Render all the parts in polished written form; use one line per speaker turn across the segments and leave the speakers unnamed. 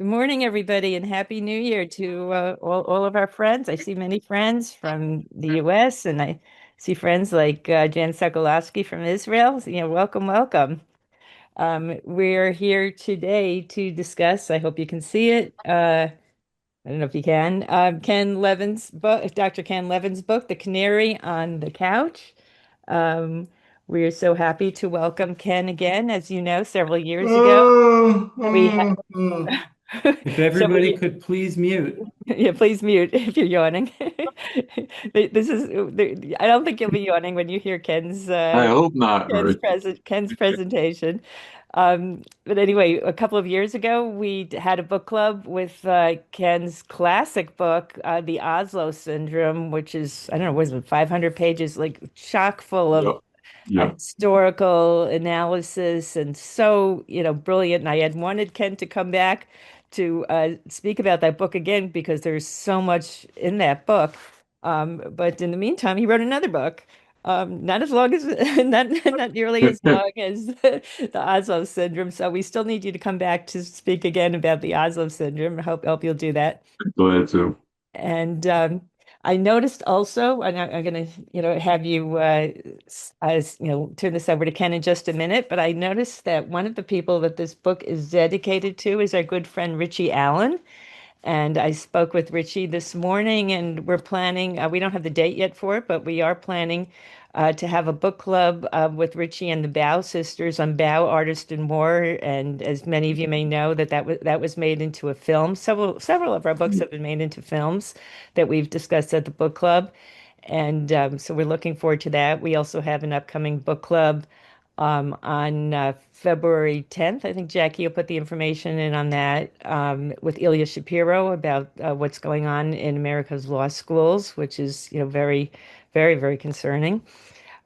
Good morning, everybody, and Happy New Year to all of our friends. I see many friends from the US, and I see friends like Jan Sokolowski from Israel. So, welcome, welcome. We're here today to discuss, I hope you can see it. I don't know if you can, Ken Levin's book, Dr. Ken Levin's book, The Canary on the Couch. Um, we're so happy to welcome Ken again. As you know, several years ago,
Oh,
we had
oh, oh. If
several
everybody
years.
could please mute.
Yeah, please mute if you're yawning. This is, I don't think you'll be yawning when you hear
I hope not, Rich.
Ken's presentation. But anyway, a couple of years ago, we had a book club with Ken's classic book, The Oslo Syndrome, which is, I don't know, was it 500 pages, like chock full of
Yep. Yep.
historical analysis and so, brilliant. And I had wanted Ken to come back to speak about that book again because there's so much in that book. But in the meantime, he wrote another book. Not as long as not nearly as long as the Oslo syndrome. So we still need you to come back to speak again about the Oslo syndrome. I hope you'll do that.
Glad to.
And I noticed also, and I'm going to, have you, turn this over to Ken in just a minute. But I noticed that one of the people that this book is dedicated to is our good friend Richie Allen. And I spoke with Richie this morning, and we're planning, we don't have the date yet for it, but we are planning to have a book club with Richie and the Bow sisters on Bow, Artist and More. And as many of you may know, that was made into a film. Several of our books have been made into films that we've discussed at the book club. And so we're looking forward to that. We also have an upcoming book club on February 10th. I think Jackie will put the information in on that with Ilya Shapiro about what's going on in America's law schools, which is, very, very, very concerning.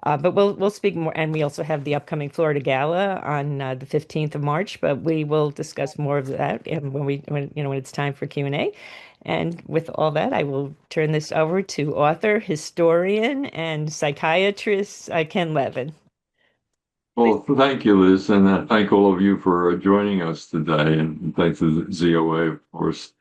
But we'll speak more, and we also have the upcoming Florida Gala on the 15th of March. But we will discuss more of that when it's time for Q&A. And with all that, I will turn this over to author, historian, and psychiatrist Ken Levin. Please.
Well, thank you, Liz, and thank all of you for joining us today, and thanks to ZOA, of course.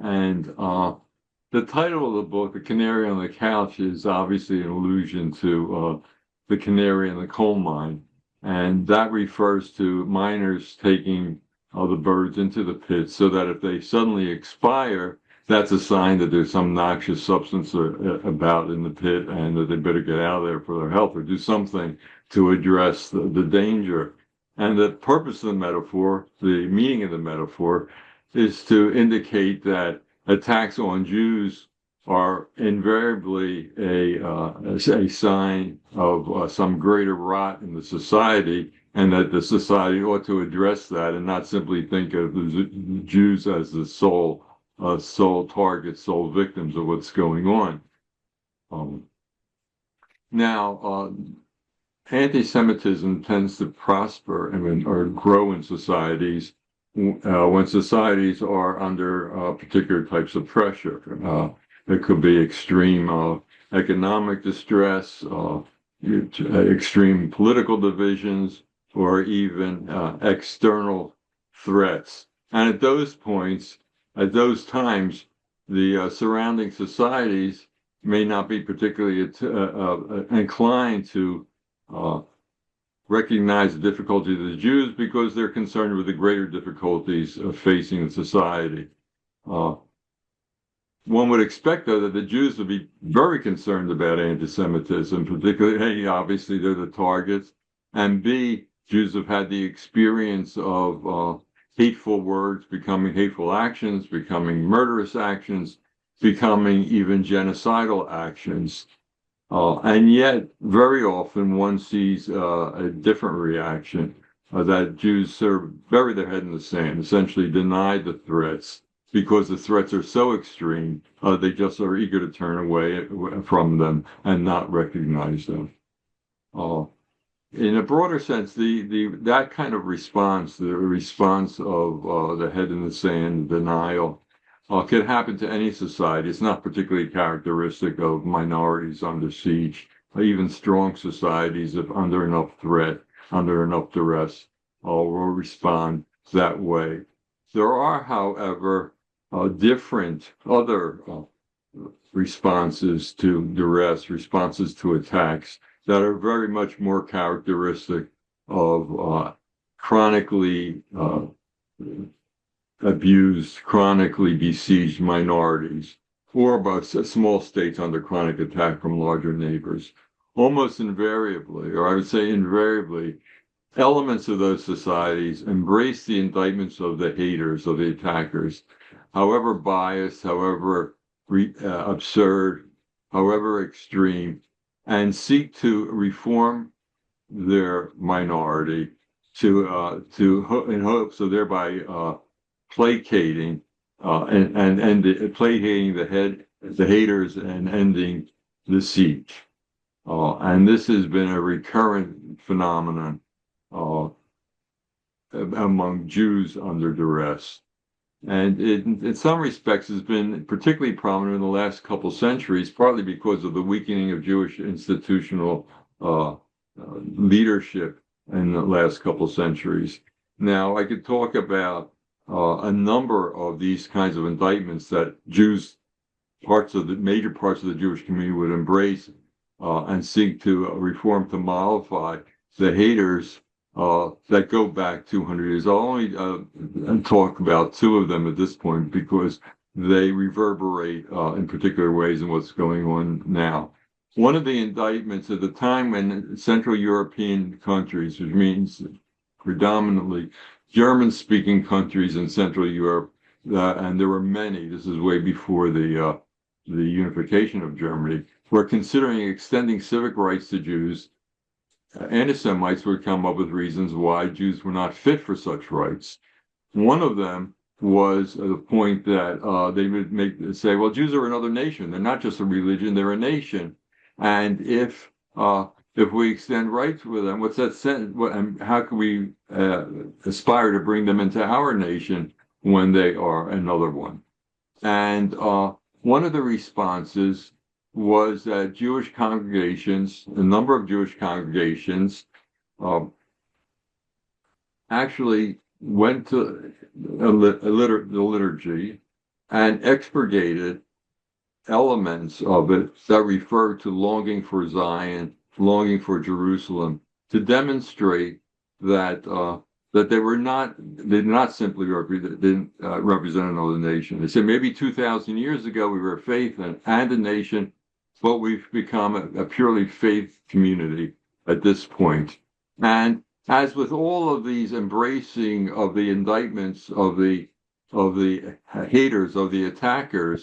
And the title of the book, The Canary on the Couch, is obviously an allusion to the canary in the coal mine, and that refers to miners taking the birds into the pit so that if they suddenly expire, that's a sign that there's some noxious substance about in the pit and that they better get out of there for their health or do something to address the danger. And the purpose of the metaphor, the meaning of the metaphor, is to indicate that attacks on Jews are invariably a sign of some greater rot in the society, and that the society ought to address that and not simply think of the Jews as the sole targets, sole victims of what's going on. Um, now, anti-Semitism tends to prosper or grow in societies when societies are under particular types of pressure. It could be extreme economic distress, extreme political divisions, or even external threats. And at those points, at those times, the surrounding societies may not be particularly inclined to uh, recognize the difficulty of the Jews because they're concerned with the greater difficulties of facing the society. Uh, One would expect, though, that the Jews would be very concerned about anti-Semitism, particularly, A, obviously they're the targets, and B, Jews have had the experience of hateful words becoming hateful actions, becoming murderous actions, becoming even genocidal actions. And yet, very often one sees a different reaction that Jews sort of bury their head in the sand, essentially deny the threats because the threats are so extreme, they just are eager to turn away from them and not recognize them. Uh, in a broader sense, that kind of response, the response of the head in the sand, denial, can happen to any society. It's not particularly characteristic of minorities under siege. Even strong societies, if under enough threat, under enough duress, will respond that way. There are, however, different other responses to duress, responses to attacks that are very much more characteristic of chronically abused, chronically besieged minorities, or by small states under chronic attack from larger neighbors. Almost invariably, or I would say invariably, elements of those societies embrace the indictments of the haters, of the attackers, however biased, however absurd, however extreme, and seek to reform their minority in hopes of thereby placating and placating the haters and ending the siege. And this has been a recurrent phenomenon uh, among Jews under duress. And in some respects has been particularly prominent in the last couple centuries, partly because of the weakening of Jewish institutional leadership in the last couple centuries. Now, I could talk about a number of these kinds of indictments that major parts of the Jewish community would embrace and seek to reform to mollify the haters that go back 200 years. I'll only talk about two of them at this point because they reverberate in particular ways in what's going on now. One of the indictments at the time when Central European countries, which means predominantly German-speaking countries in Central Europe, and there were many, this is way before the unification of Germany, were considering extending civic rights to Jews. Anti-Semites would come up with reasons why Jews were not fit for such rights. One of them was the point that they would say, well, Jews are another nation. They're not just a religion, they're a nation. And if we extend rights with them, what's that sense? And how can we aspire to bring them into our nation when they are another one? And one of the responses was that Jewish congregations, a number of Jewish congregations, actually went to the liturgy and expurgated elements of it that refer to longing for Zion, longing for Jerusalem, to demonstrate that that they did not simply represent another nation. They said maybe 2,000 years ago we were a faith and a nation, but we've become a purely faith community at this point. And as with all of these embracing of the indictments of the haters, of the attackers,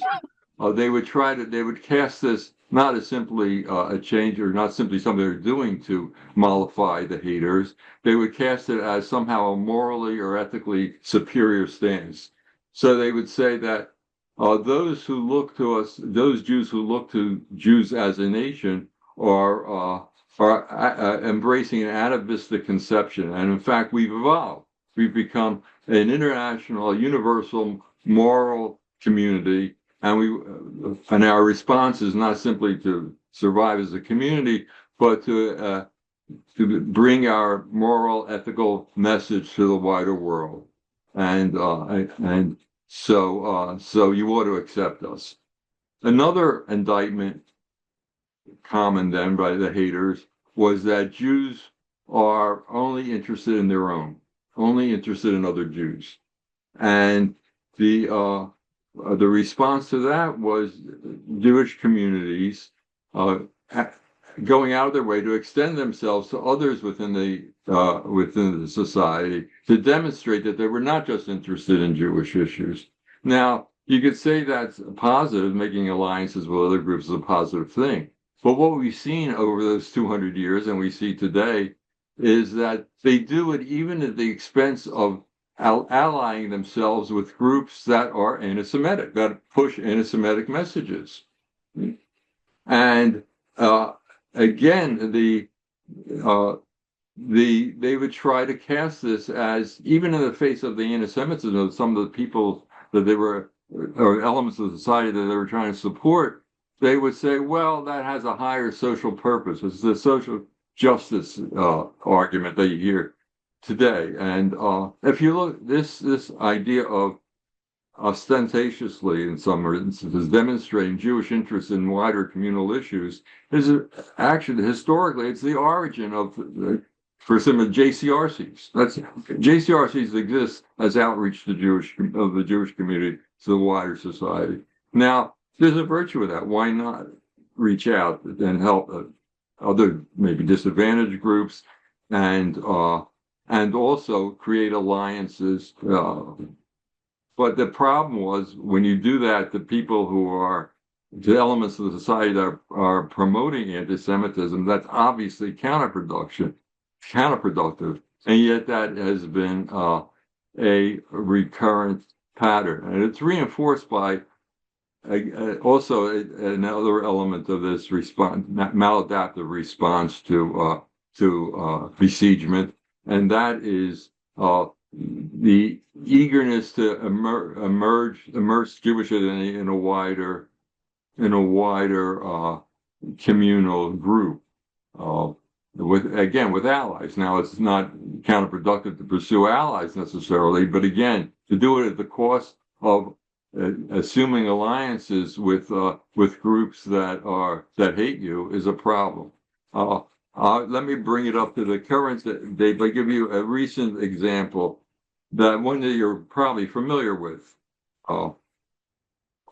they would cast this not as simply a change or not simply something they're doing to mollify the haters. They would cast it as somehow a morally or ethically superior stance. So they would say that those who look to us, those Jews who look to Jews as a nation, are embracing an atavistic conception. And in fact, we've evolved. We've become an international, universal moral community. And our response is not simply to survive as a community, but to bring our moral, ethical message to the wider world. And so you ought to accept us. Another indictment common then by the haters was that Jews are only interested in their own, only interested in other Jews. And the response to that was Jewish communities going out of their way to extend themselves to others within the society to demonstrate that they were not just interested in Jewish issues. Now, you could say that's positive, making alliances with other groups is a positive thing. But what we've seen over those 200 years, and we see today, is that they do it even at the expense of allying themselves with groups that are anti-Semitic, that push anti-Semitic messages. And again, they would try to cast this as, even in the face of the anti-Semitism of some of the people that they were, or elements of society that they were trying to support, they would say, well, that has a higher social purpose. It's the social justice argument that you hear today. And if you look, this idea of ostentatiously, in some instances, demonstrating Jewish interest in wider communal issues is actually historically it's the origin of for some of JCRCs. That's JCRCs exist as outreach to the Jewish community to the wider society. Now, there's a virtue of that. Why not reach out and help other maybe disadvantaged groups and also create alliances. But the problem was when you do that, the people who are the elements of the society that are promoting anti-Semitism, that's obviously counterproductive, and yet that has been a recurrent pattern, and it's reinforced by also another element of this response, maladaptive response to besiegement, and that is the eagerness to immerse Jewish identity in a wider communal group. With allies. Now, it's not counterproductive to pursue allies necessarily, but again, to do it at the cost of assuming alliances with groups that hate you is a problem. Let me bring it up to the current day by give you a recent example that one that you're probably familiar with. On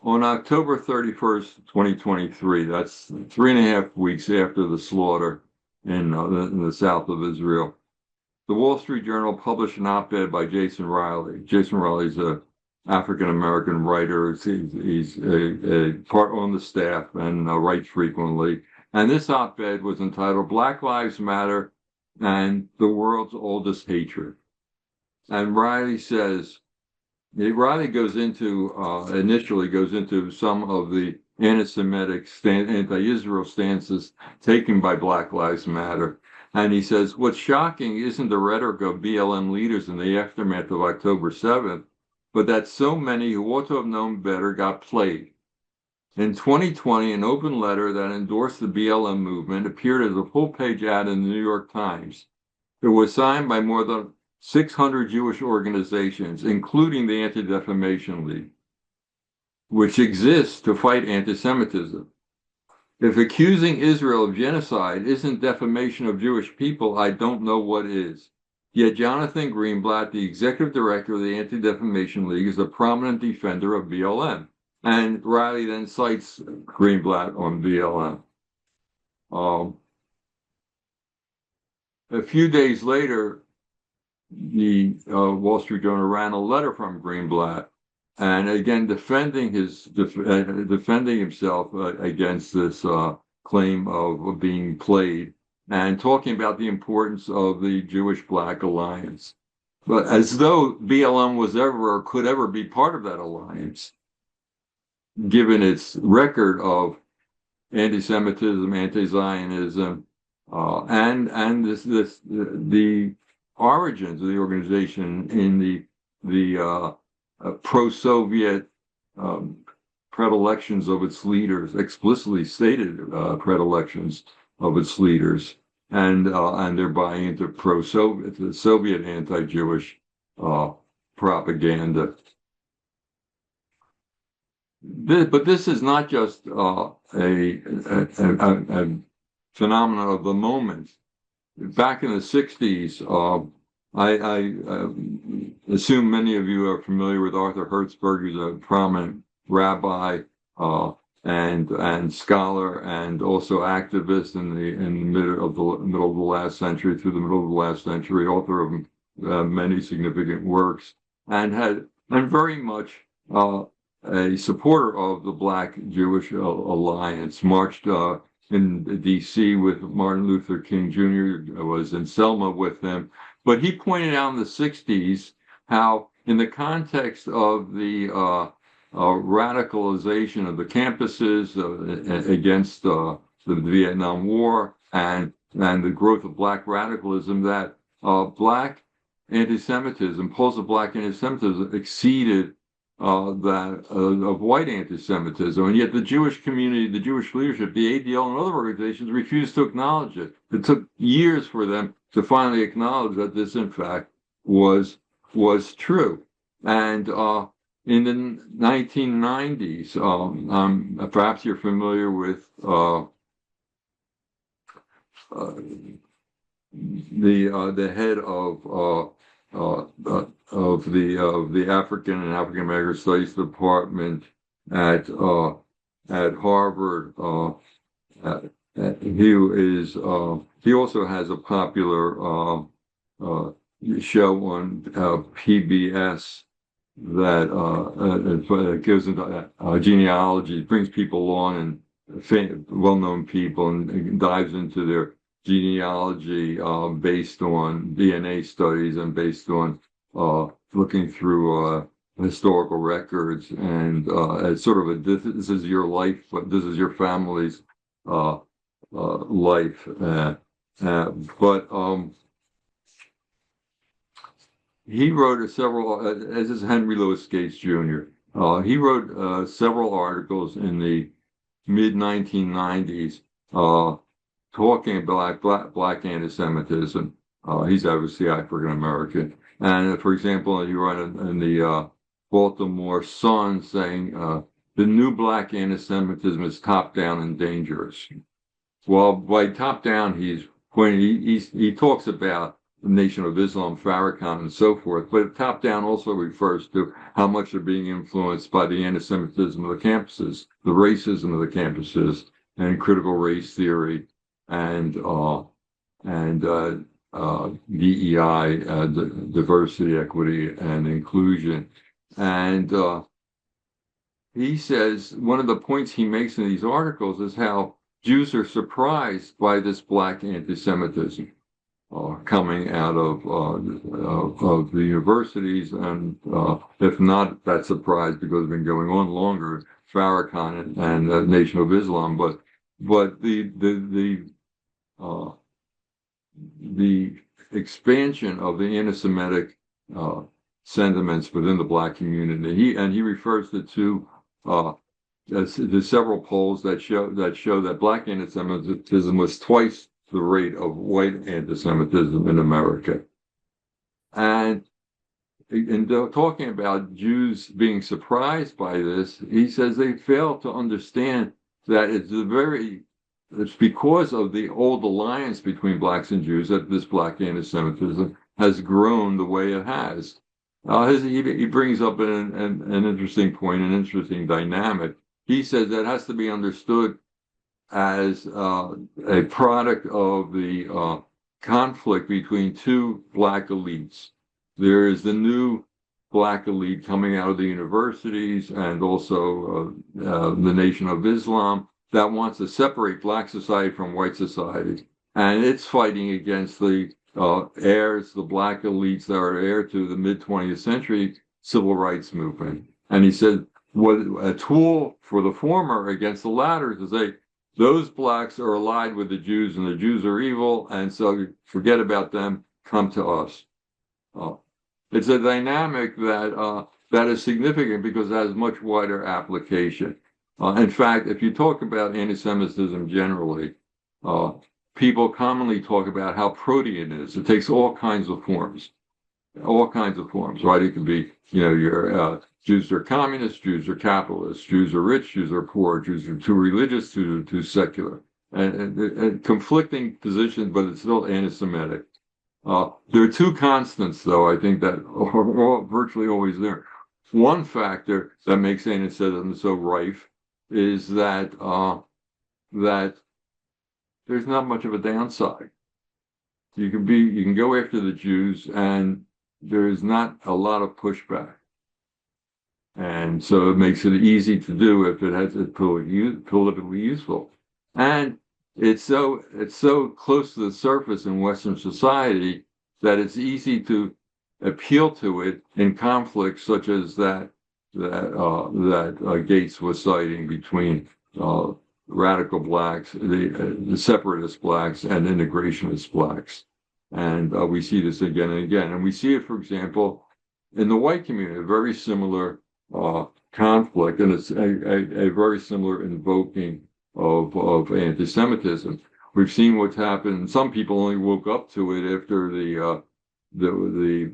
October 31st, 2023, that's 3.5 weeks after the slaughter in the south of Israel, the Wall Street Journal published an op-ed by Jason Riley. Jason Riley's a African-American writer. He's a part on the staff and writes frequently. And this op-ed was entitled Black Lives Matter and the World's Oldest Hatred. And Riley initially goes into some of the anti-Semitic, anti-Israel stances taken by Black Lives Matter. And he says, what's shocking isn't the rhetoric of BLM leaders in the aftermath of October 7th, but that so many who ought to have known better got played. In 2020, an open letter that endorsed the BLM movement appeared as a full-page ad in the New York Times. It was signed by more than 600 Jewish organizations, including the Anti-Defamation League, which exists to fight anti-Semitism. If accusing Israel of genocide isn't defamation of Jewish people, I don't know what is. Yet Jonathan Greenblatt, the executive director of the Anti-Defamation League, is a prominent defender of BLM. And Riley then cites Greenblatt on BLM. A few days later, the Wall Street Journal ran a letter from Greenblatt, and again defending himself against this claim of being played, and talking about the importance of the Jewish-Black alliance, but as though BLM was ever or could ever be part of that alliance, given its record of anti-Semitism, anti-Zionism, and the origins of the organization in the pro-Soviet predilections of its leaders, explicitly stated predilections of its leaders, and their buying into pro-Soviet, Soviet anti-Jewish propaganda. But this is not just a phenomenon of the moment. Back in the 60s, I assume many of you are familiar with Arthur Hertzberg, who's a prominent rabbi and scholar, and also activist in the middle of the last century, through the middle of the last century, author of many significant works, and very much a supporter of the Black Jewish Alliance. Marched in D.C. with Martin Luther King Jr., was in Selma with him. But he pointed out in the 60s how, in the context of the radicalization of the campuses against the Vietnam War and the growth of Black radicalism, that Black anti-Semitism, pulse of Black anti-Semitism exceeded that of white anti-Semitism, and yet the Jewish community, the Jewish leadership, the ADL and other organizations refused to acknowledge it. It took years for them to finally acknowledge that this, in fact, was true. And in the 1990s, perhaps you're familiar with the head of the African and African American Studies Department at Harvard. Uh, he also has a popular show on PBS that goes into genealogy, brings people on and well-known people and dives into their genealogy based on DNA studies and based on looking through historical records and as sort of this is your life, but this is your family's life. But he wrote several, as is Henry Louis Gates Jr. He wrote several articles in the mid 1990s talking about black anti-Semitism. He's obviously African American, and for example, he wrote in the Baltimore Sun saying the new black anti-Semitism is top down and dangerous. Well, by top down, he talks about the Nation of Islam, Farrakhan, and so forth. But top down also refers to how much they're being influenced by the anti-Semitism of the campuses, the racism of the campuses, and critical race theory, and DEI, diversity, equity, and inclusion. And he says one of the points he makes in these articles is how Jews are surprised by this black anti-Semitism coming out of the universities, and if not that surprise because it's been going on longer, Farrakhan and the Nation of Islam, but the expansion of the anti-Semitic sentiments within the black community. He refers to there's several polls that show that black anti-Semitism was twice the rate of white anti-Semitism in America. And in talking about Jews being surprised by this, he says they fail to understand that it's because of the old alliance between blacks and Jews that this black anti-Semitism has grown the way it has. He brings up an interesting point, an interesting dynamic. He says that has to be understood as a product of the conflict between two black elites. There is the new black elite coming out of the universities and also the Nation of Islam that wants to separate black society from white society. And it's fighting against the heirs, the black elites that are heir to the mid-20th century civil rights movement. And he said, what a tool for the former against the latter is to say, those blacks are allied with the Jews and the Jews are evil, and so forget about them, come to us. It's a dynamic that is significant because it has much wider application. In fact, if you talk about anti-Semitism generally, people commonly talk about how protean it is. It takes all kinds of forms, right? It can be, your Jews are communists, Jews are capitalists, Jews are rich, Jews are poor, Jews are too religious, too secular, and conflicting positions, but it's still anti-Semitic. There are two constants, though, I think that are virtually always there. One factor that makes anti-Semitism so rife is that there's not much of a downside. You can go after the Jews, and there is not a lot of pushback. And so it makes it easy to do if it's politically useful. And it's so close to the surface in Western society that it's easy to appeal to it in conflicts such as that Gates was citing between radical blacks, the separatist blacks, and integrationist blacks. And we see this again and again. And we see it, for example, in the white community, a very similar conflict, and it's a very similar invoking of anti-Semitism, we've seen what's happened. Some people only woke up to it after the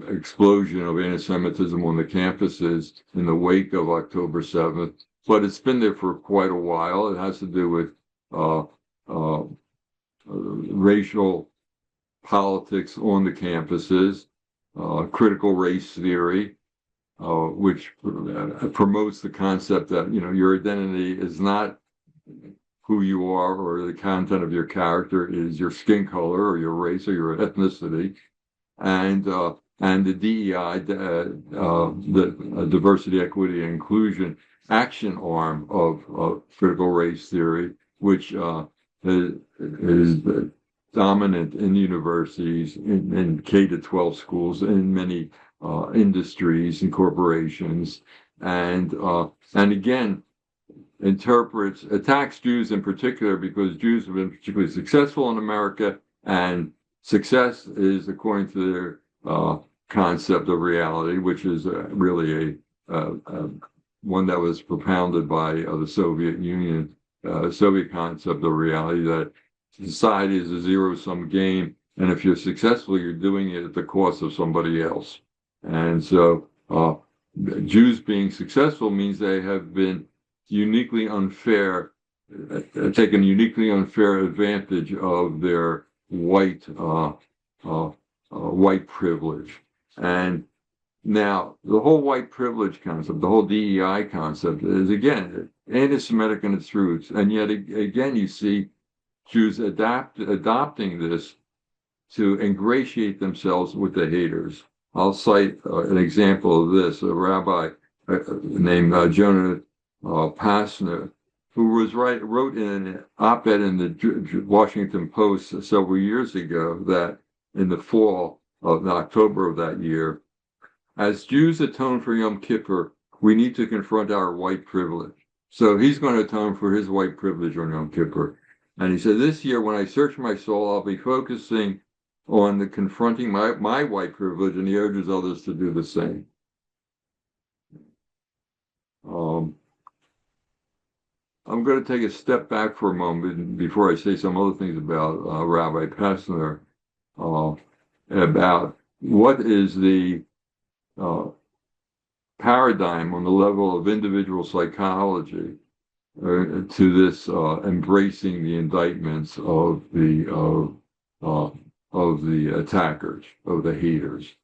explosion of anti-Semitism on the campuses in the wake of October 7th. But it's been there for quite a while. It has to do with uh, uh, racial politics on the campuses, critical race theory, which promotes the concept that, you know, your identity is not who you are or the content of your character is your skin color or your race or your ethnicity. And the DEI, the diversity, equity, and inclusion action arm of critical race theory, which is dominant in universities, in K to 12 schools, in many industries and corporations, and again attacks Jews in particular because Jews have been particularly successful in America, and success is according to their concept of reality, which is really a one that was propounded by the Soviet Union, Soviet concept of reality, that society is a zero-sum game, and if you're successful, you're doing it at the cost of somebody else. And so Jews being successful means they have been uniquely unfair, taken uniquely unfair advantage of their white privilege. And now the whole white privilege concept, the whole DEI concept, is again anti-Semitic in its roots, and yet again you see Jews adopting this to ingratiate themselves with the haters. I'll cite an example of this: a rabbi named Jonah Passner, who wrote in an op-ed in the Washington Post several years ago that in the fall of October of that year, as Jews atone for Yom Kippur, we need to confront our white privilege. So he's going to atone for his white privilege on Yom Kippur. And he said, this year, when I search my soul, I'll be focusing on the confronting my white privilege, and he urges others to do the same. I'm going to take a step back for a moment before I say some other things about Rabbi Passner, about what is the paradigm on the level of individual psychology to this embracing the indictments of the attackers, of the haters.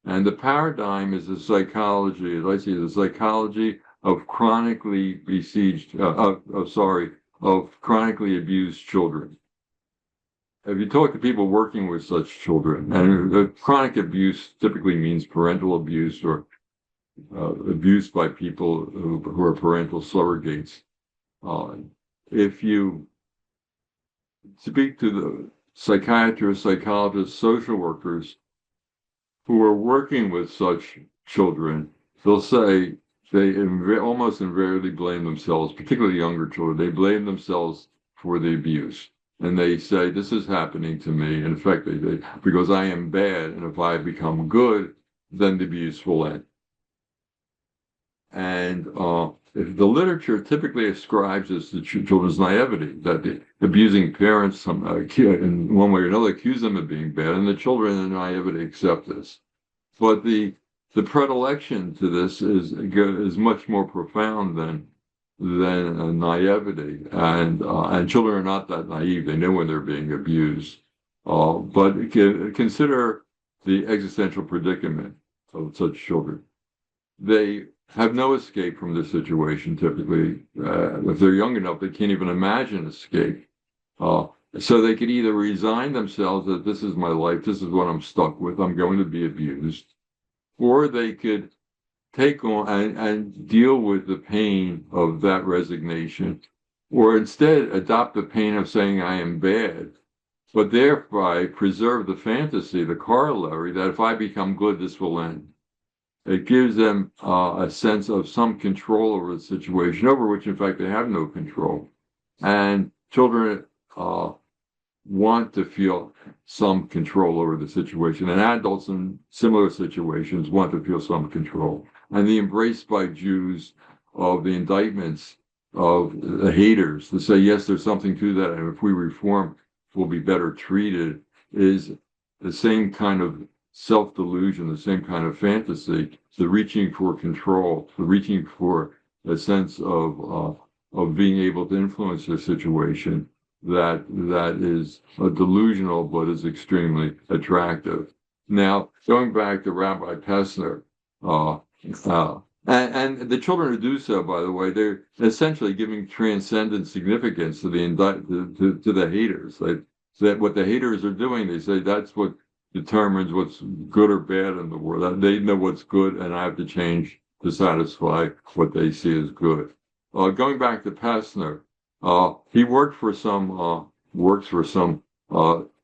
And the paradigm is the psychology, as I see, the psychology of chronically chronically abused children. If you talk to people working with such children, and chronic abuse typically means parental abuse or abuse by people who are parental surrogates. If you speak to the psychiatrists, psychologists, social workers who are working with such children, they'll say they almost invariably blame themselves, particularly younger children. They blame themselves for the abuse. And they say, this is happening to me. In fact, because I am bad, and if I become good, then the abuse will end. And if the literature typically ascribes this to children's naivety, that the abusing parents, in one way or another, accuse them of being bad, and the children in naivety accept this. But the predilection to this is much more profound than naivety, and children are not that naive. They know when they're being abused. But consider the existential predicament of such children. They have no escape from this situation. Typically, if they're young enough, they can't even imagine escape. So they could either resign themselves that this is my life, this is what I'm stuck with, I'm going to be abused, or they could take on and deal with the pain of that resignation, or instead adopt the pain of saying I am bad, but thereby preserve the fantasy, the corollary, that if I become good, this will end. It gives them a sense of some control over the situation, over which, in fact, they have no control. And children want to feel some control over the situation, and adults in similar situations want to feel some control. And the embrace by Jews of the indictments of the haters to say, yes, there's something to that, and if we reform, will be better treated is the same kind of self-delusion, the same kind of fantasy, the reaching for control, the reaching for a sense of being able to influence their situation that is delusional but is extremely attractive. Now, going back to Rabbi Pessner, uh, and the children who do so, by the way, they're essentially giving transcendent significance to to the haters. Like that, what the haters are doing, they say that's what determines what's good or bad in the world. They know what's good, and I have to change to satisfy what they see as good. Going back to Pessner, he works for some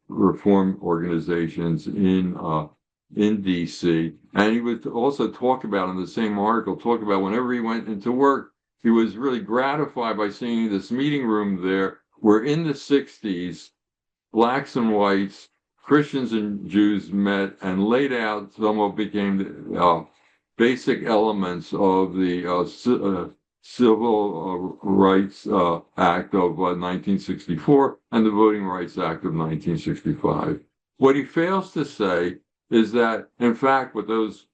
reform organizations in D.C. And he would also talk about in the same article, talk about whenever he went into work, he was really gratified by seeing this meeting room there, where in the '60s, blacks and whites, Christians and Jews met and laid out some of what became the basic elements of the Civil Rights Act of 1964 and the Voting Rights Act of 1965. What he fails to say is that, in fact, what those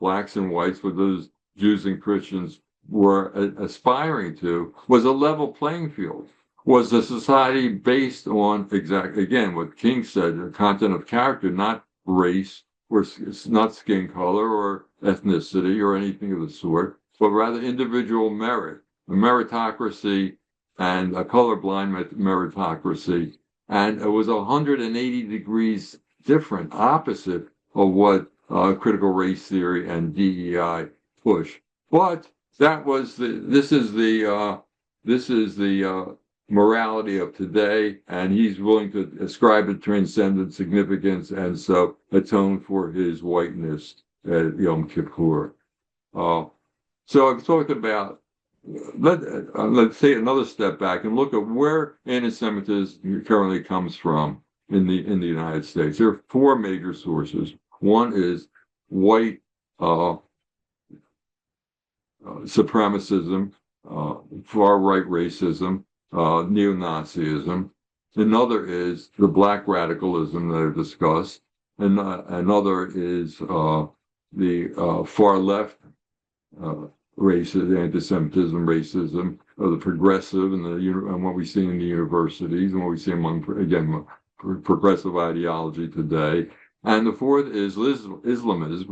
blacks and whites, what those Jews and Christians were aspiring to was a level playing field, was a society based on again, what King said, the content of character, not race, or not skin color or ethnicity or anything of the sort, but rather individual merit, a meritocracy and a colorblind meritocracy. And it was 180 degrees different, opposite of what critical race theory and DEI push. But that was this is the morality of today, and he's willing to ascribe a transcendent significance and so atone for his whiteness at Yom Kippur. So I've talked about, let's take another step back and look at where anti-Semitism currently comes from in the United States. There are four major sources. One is white supremacism, far-right racism, neo-Nazism. Another is the black radicalism that I've discussed. And another is the far left racism, anti-Semitism, racism, the progressive, and what we see in the universities, and what we see among, again, progressive ideology today. And the fourth is Islamism,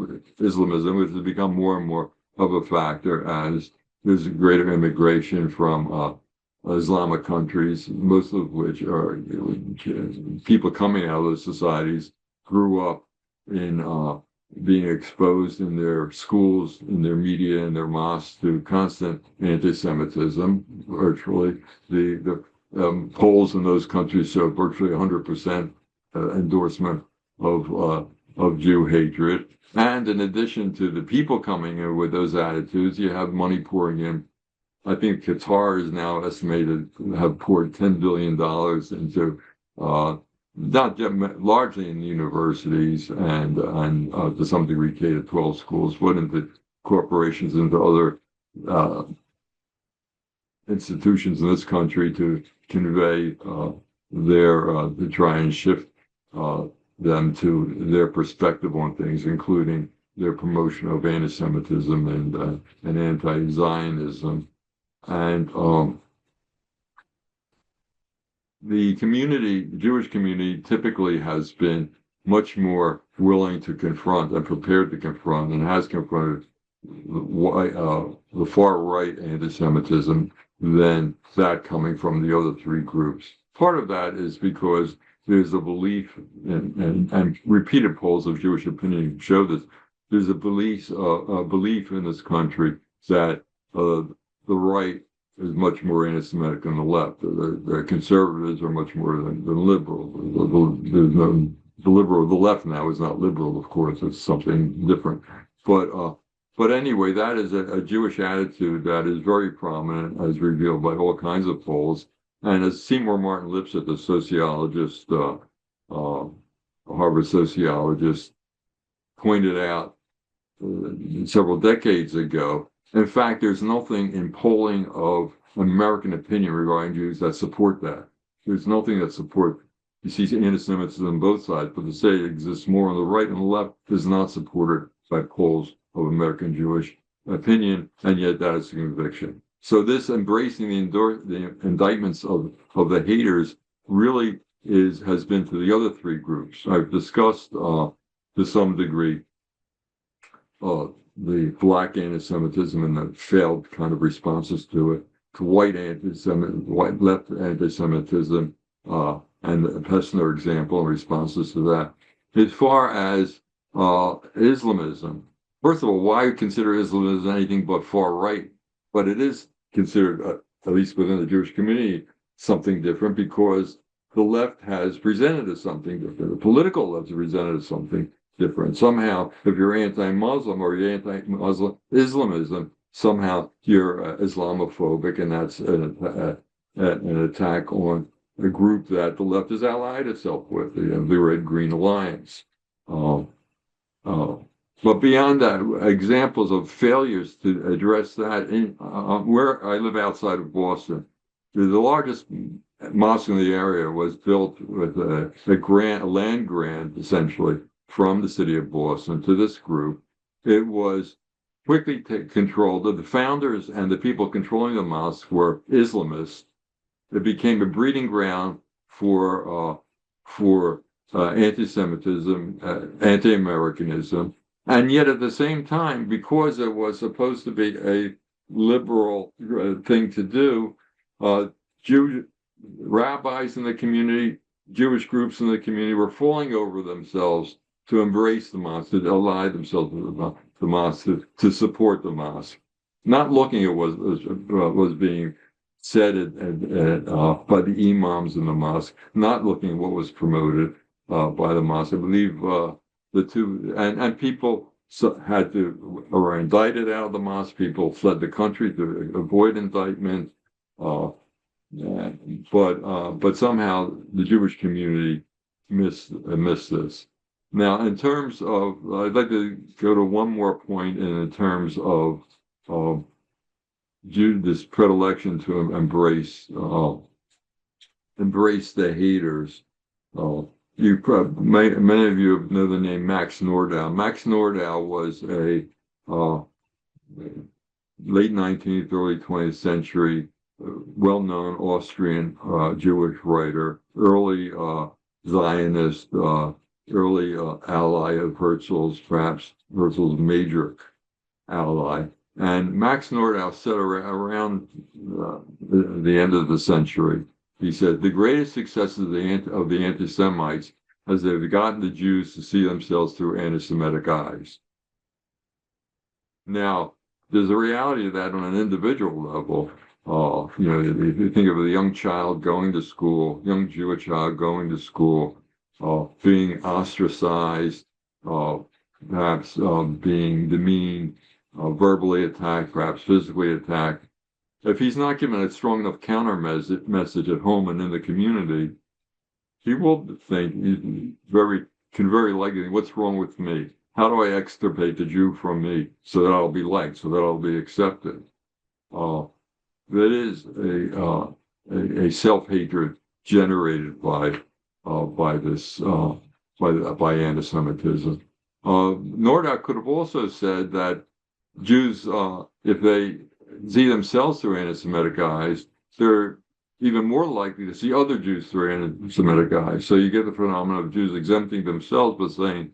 which has become more and more of a factor as there's a greater immigration from Islamic countries, most of which are people coming out of those societies grew up in being exposed in their schools, in their media, in their mosques to constant anti-Semitism. Virtually, the polls in those countries show virtually 100% endorsement of Jew hatred. And in addition to the people coming in with those attitudes, you have money pouring in. I think Qatar is now estimated to have poured $10 billion into not largely in universities and to some degree K-12 schools, but into corporations, into other institutions in this country to convey to try and shift them to their perspective on things, including their promotion of anti-Semitism and anti-Zionism. And the Jewish community typically has been much more willing to confront and prepared to confront and has confronted the far right anti-Semitism than that coming from the other three groups. Part of that is because there's a belief, and repeated polls of Jewish opinion show this, there's a belief in this country that the right is much more anti-Semitic than the left. The conservatives are much more than liberal. The left now is not liberal, of course. It's something different. But anyway, that is a Jewish attitude that is very prominent, as revealed by all kinds of polls. And as Seymour Martin Lipset, the sociologist, Harvard sociologist, pointed out several decades ago, in fact, there's nothing in polling of American opinion regarding Jews that support that. There's nothing that support he sees anti-Semitism on both sides, but to say it exists more on the right and the left is not supported by polls of American Jewish opinion, and yet that is a conviction. So this embracing the indictments of the haters really has been to the other three groups. I've discussed to some degree the black anti-Semitism and the failed kind of responses to it, to white left anti-Semitism, and the Pessner example and responses to that. As far as Islamism, first of all, why consider Islam as anything but far right? But it is considered, at least within the Jewish community, something different because the left has presented as something different. The political left has presented as something different. Somehow, if you're anti-Muslim or you're anti-Muslim Islamism, somehow you're Islamophobic, and that's an attack on a group that the left has allied itself with, the Red Green Alliance. Uh, uh, but beyond that, examples of failures to address that, where I live outside of Boston, the largest mosque in the area was built with a land grant, essentially, from the city of Boston to this group. It was quickly controlled. The founders and the people controlling the mosque were Islamists. It became a breeding ground for anti-Semitism, anti-Americanism, and yet at the same time, because it was supposed to be a liberal thing to do, Jewish rabbis in the community, Jewish groups in the community were falling over themselves to embrace the mosque, to ally themselves to the mosque, to support the mosque, not looking at what was being said by the imams in the mosque, not looking at what was promoted by the mosque. I believe the two, and people were indicted out of the mosque. People fled the country to avoid indictment. But somehow the Jewish community missed this. Now, in terms of, I'd like to go to one more point in terms of this predilection to embrace the haters. Many of you know the name Max Nordau. Max Nordau was a late 19th, early 20th century well-known Austrian Jewish writer, early Zionist, early ally of Herzl's, perhaps Herzl's major ally. And Max Nordau said around the end of the century, he said, the greatest success of the anti-Semites is they've gotten the Jews to see themselves through anti-Semitic eyes. Now, there's a reality of that on an individual level. If you think of a young child going to school, young Jewish child going to school, being ostracized, perhaps being demeaned, verbally attacked, perhaps physically attacked. If he's not given a strong enough counter message at home and in the community, he will think, can very likely think, what's wrong with me? How do I extirpate the Jew from me so that I'll be liked, so that I'll be accepted? That is a self-hatred generated by anti-Semitism. Nordau could have also said that Jews, if they see themselves through anti-Semitic eyes, they're even more likely to see other Jews through anti-Semitic eyes. So you get the phenomenon of Jews exempting themselves, but saying,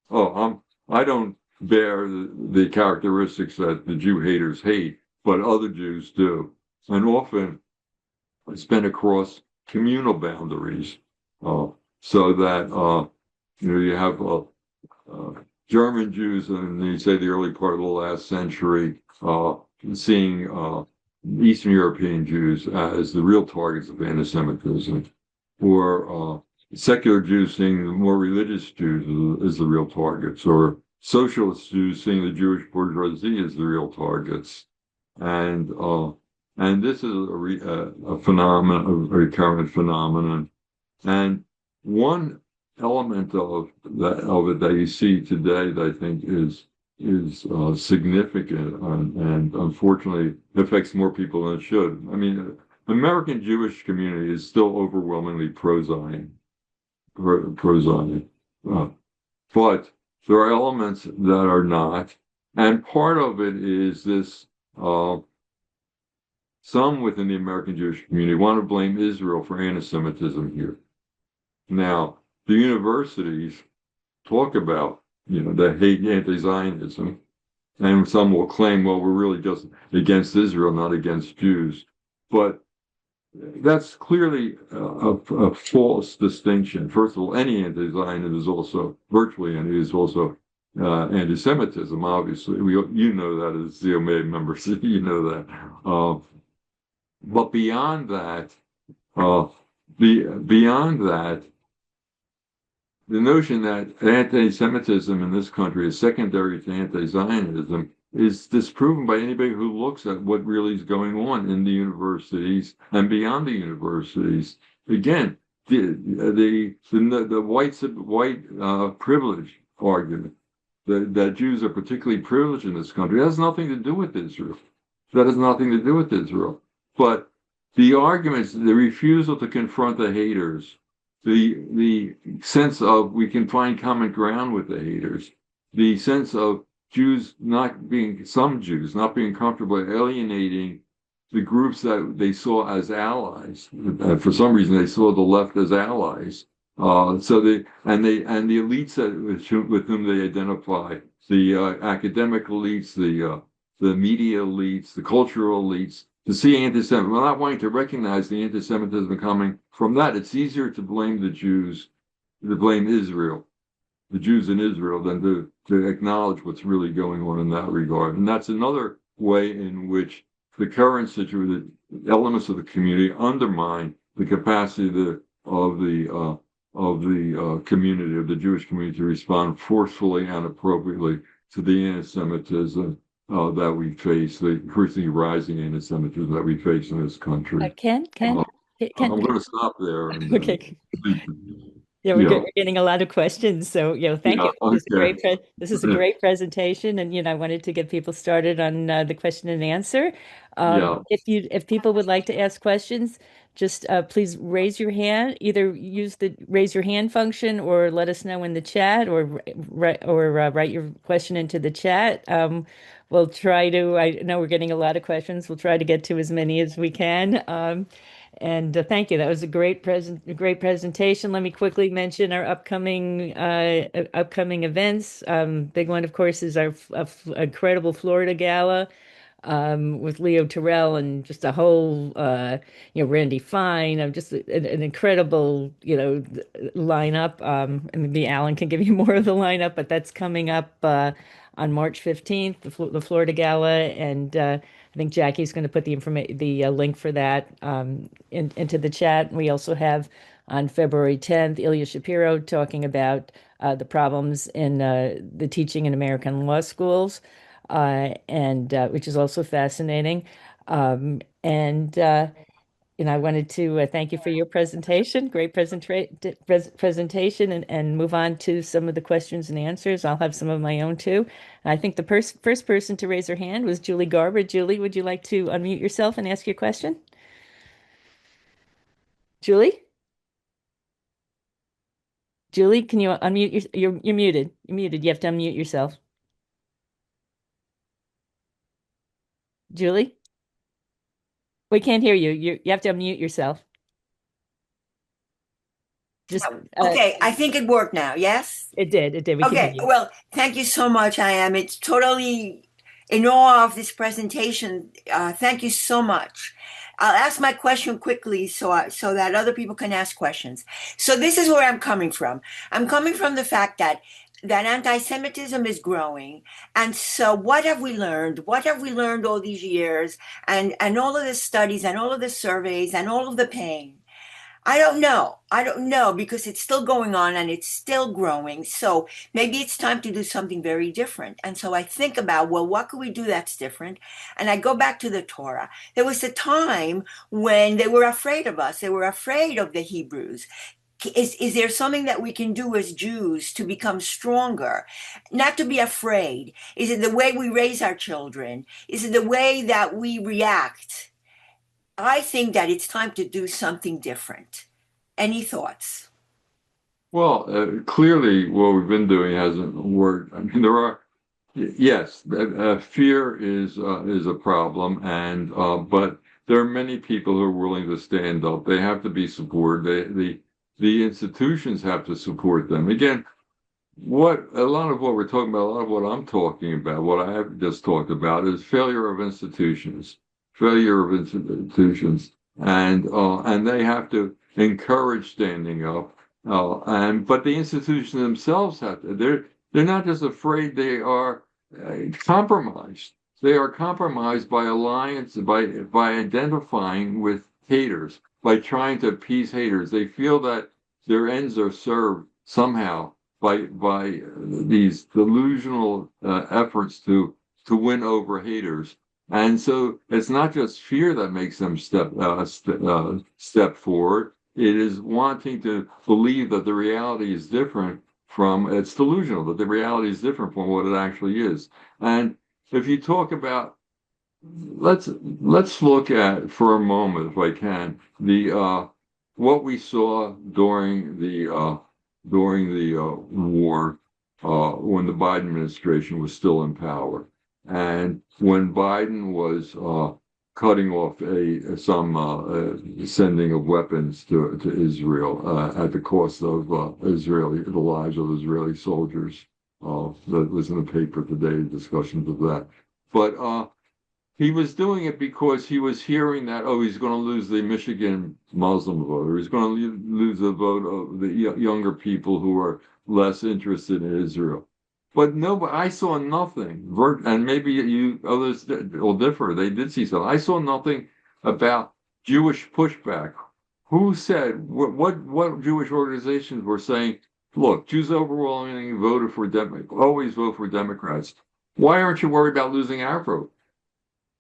"Oh, I don't bear the characteristics that the Jew haters hate, but other Jews do," and often it's been across communal boundaries, so that you have German Jews, and you say the early part of the last century, seeing Eastern European Jews as the real targets of anti-Semitism, or secular Jews seeing the more religious Jews as the real targets, or socialist Jews seeing the Jewish bourgeoisie as the real targets. And this is a phenomenon, a recurrent phenomenon. And one element of it that you see today that I think is significant and unfortunately affects more people than it should. I mean, the American Jewish community is still overwhelmingly pro-Zion. pro-Zion. Uh, but there are elements that are not. And part of it is this uh, some within the American Jewish community want to blame Israel for anti-Semitism here. Now, the universities talk about, they hate anti-Zionism, and some will claim, well, we're really just against Israel, not against Jews. But that's clearly a false distinction. First of all, any anti-Zionism is also virtually anti-Semitism. Obviously, you know that as ZOA members, you know that. But beyond that, uh, beyond that, the notion that anti-Semitism in this country is secondary to anti-Zionism is disproven by anybody who looks at what really is going on in the universities and beyond the universities. Again, the white privilege argument that Jews are particularly privileged in this country has nothing to do with Israel. That has nothing to do with Israel. But the arguments, the refusal to confront the haters, the sense of we can find common ground with the haters, the sense of some Jews not being comfortable alienating the groups that they saw as allies. For some reason, they saw the left as allies. The elites with whom they identify, the academic elites, the media elites, the cultural elites, to see anti-Semitism, well, not wanting to recognize the anti-Semitism coming from that. It's easier to blame the Jews, to blame Israel, the Jews in Israel, than to acknowledge what's really going on in that regard. And that's another way in which the current situation, the elements of the community undermine the capacity of the community, of the Jewish community, to respond forcefully and appropriately to the anti-Semitism that we face, the increasingly rising anti-Semitism that we face in this country.
Ken,
Uh,
Ken,
I'm going to stop there and
okay.
please,
Yeah,
yeah,
we're getting a lot of questions. So, thank
yeah,
you.
okay,
This is a great presentation, and I wanted to get people started on the question and answer.
yeah,
If people would like to ask questions, just please raise your hand. Either use the raise your hand function, or let us know in the chat, or write your question into the chat. We'll try to. I know we're getting a lot of questions. We'll try to get to as many as we can. And thank you. That was a great presentation. Let me quickly mention our upcoming events. Big one, of course, is our incredible Florida Gala with Leo Terrell and just a whole, Randy Fine. Just an incredible, lineup. And maybe Alan can give you more of the lineup, but that's coming up on March 15th, the Florida Gala, and I think Jackie's going to put the link for that into the chat. We also have on February 10th, Ilya Shapiro talking about the problems in the teaching in American law schools, and which is also fascinating. And I wanted to thank you for your presentation. Great presentation, and move on to some of the questions and answers. I'll have some of my own too. I think the first person to raise her hand was Julie Garber. Julie, would you like to unmute yourself and ask your question? Julie? Julie, can you unmute you're muted. You're muted. You have to unmute yourself. Julie? We can't hear you. You have to unmute yourself. Just
Okay, I think it worked now. Yes?
it did. It did. We can hear
Okay,
you.
well, thank you so much. It's totally in awe of this presentation. Thank you so much. I'll ask my question quickly so that other people can ask questions. So this is where I'm coming from. I'm coming from the fact that anti-Semitism is growing. And so what have we learned? What have we learned all these years and all of the studies and all of the surveys and all of the pain? I don't know. I don't know because it's still going on and it's still growing. So maybe it's time to do something very different. And so I think about, well, what could we do that's different? And I go back to the Torah. There was a time when they were afraid of us. They were afraid of the Hebrews. Is there something that we can do as Jews to become stronger? Not to be afraid. Is it the way we raise our children? Is it the way that we react? I think that it's time to do something different. Any thoughts?
Well, clearly, what we've been doing hasn't worked. I mean, there are, yes, fear is a problem, and but there are many people who are willing to stand up. They have to be supported. The institutions have to support them. Again, what a lot of what we're talking about, a lot of what I'm talking about, what I have just talked about, is failure of institutions, and they have to encourage standing up, and but the institutions themselves have to. They're not just afraid; they are compromised. They are compromised by alliance, by identifying with haters, by trying to appease haters. They feel that their ends are served somehow by these delusional efforts to win over haters. And so it's not just fear that makes them step forward. It is wanting to believe that the reality is different from it's delusional that the reality is different from what it actually is. And if you talk about let's look at for a moment, if I can, the what we saw during the war when the Biden administration was still in power, and when Biden was cutting off some sending of weapons to Israel at the cost of the lives of Israeli soldiers. That was in the paper today, discussions of that. But he was doing it because he was hearing that, oh, he's going to lose the Michigan Muslim vote, or he's going to lose the vote of the younger people who are less interested in Israel. But no, I saw nothing, and maybe you others will differ. They did see something. I saw nothing about Jewish pushback. Who said what Jewish organizations were saying? Look, Jews overwhelmingly voted for always vote for Democrats. Why aren't you worried about losing our vote?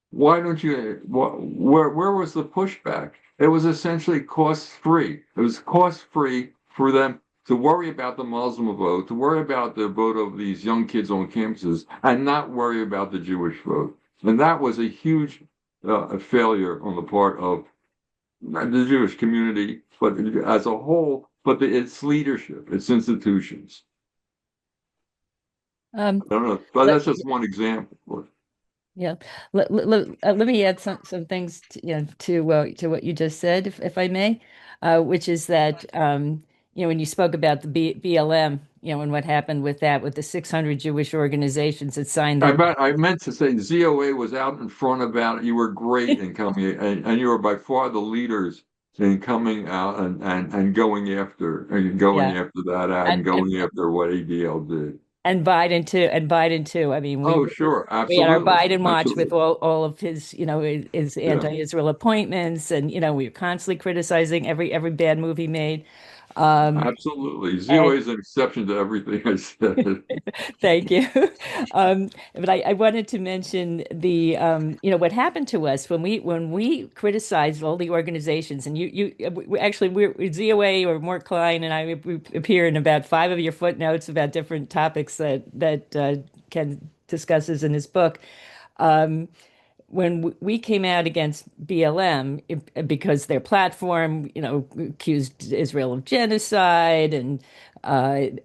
Why don't you? Where was the pushback? It was essentially cost free. It was cost free for them to worry about the Muslim vote, to worry about the vote of these young kids on campuses, and not worry about the Jewish vote. And that was a huge failure on the part of the Jewish community, but as a whole, but its leadership, its institutions.
Um,
I don't know, but
let,
that's just one example.
yeah, let me add some things to what you just said, if I may, which is that when you spoke about the BLM, and what happened with that, with the 600 Jewish organizations that signed their
I meant to say ZOA was out in front about it. You were great in coming, and you were by far the leaders in coming out and going
yeah,
after that ad and
and
going after what ADL did.
And Biden too. I mean,
Oh, sure,
we had our
absolutely,
Biden watch with
absolutely,
all of his, his
yeah,
anti-Israel appointments, and we were constantly criticizing every bad move he made. Um,
absolutely. ZOA
and
is an exception to everything I said.
Thank you. But I wanted to mention what happened to us when we criticized all the organizations, and actually we're ZOA or Mort Klein and we appear in about five of your footnotes about different topics that Ken discusses in his book. Um, when we came out against BLM because their platform, accused Israel of genocide, and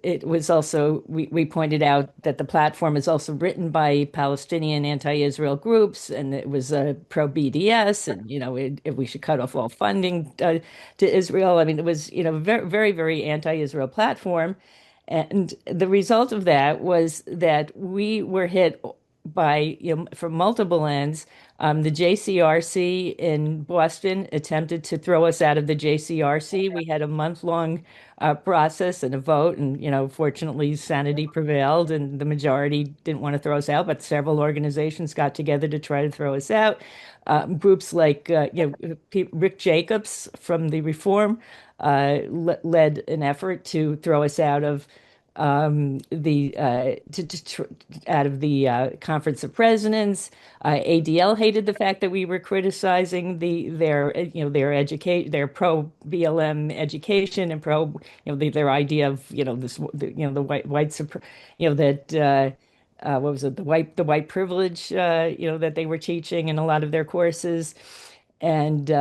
it was also we pointed out that the platform is also written by Palestinian anti-Israel groups, and it was pro BDS, and we should cut off all funding to Israel. I mean, it was very very very anti-Israel platform, and the result of that was that we were hit by from multiple ends. The JCRC in Boston attempted to throw us out of the JCRC. We had a month-long process and a vote, and fortunately, sanity prevailed, and the majority didn't want to throw us out, but several organizations got together to try to throw us out. Groups like Rick Jacobs from the Reform led an effort to throw us out of the out of the Conference of Presidents. ADL hated the fact that we were criticizing their education, their pro BLM education, and pro their idea of the white that what was it, the white privilege that they were teaching in a lot of their courses. And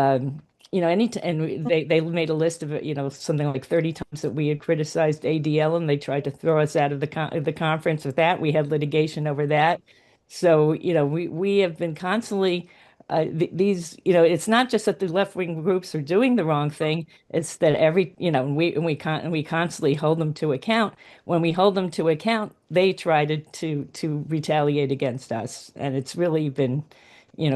they made a list of it, something like 30 times that we had criticized ADL, and they tried to throw us out of the conference with that. We had litigation over that. So, we have been constantly these, it's not just that the left-wing groups are doing the wrong thing, it's that and we constantly hold them to account. When we hold them to account, they try to retaliate against us, and it's really been,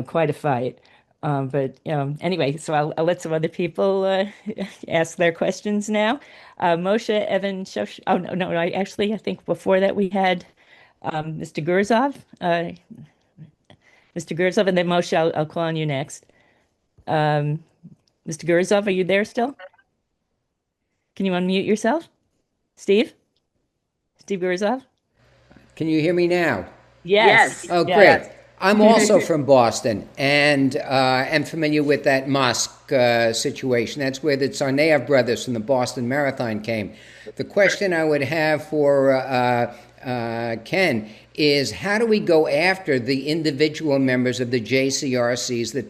quite a fight. But anyway, so I'll let some other people ask their questions now. Moshe, Evan, Shosh. Oh no, I think before that we had Mr. Gurzov, Mr. Gurzov, and then Moshe. I'll call on you next. Mr. Gurzov, are you there still? Can you unmute yourself, Steve? Steve Gurzov?
Can you hear me now?
Yes.
Oh,
Yes.
great. I'm also from Boston and am familiar with that mosque situation. That's where the Tsarnaev brothers from the Boston Marathon came. The question I would have for Ken is, how do we go after the individual members of the JCRCs that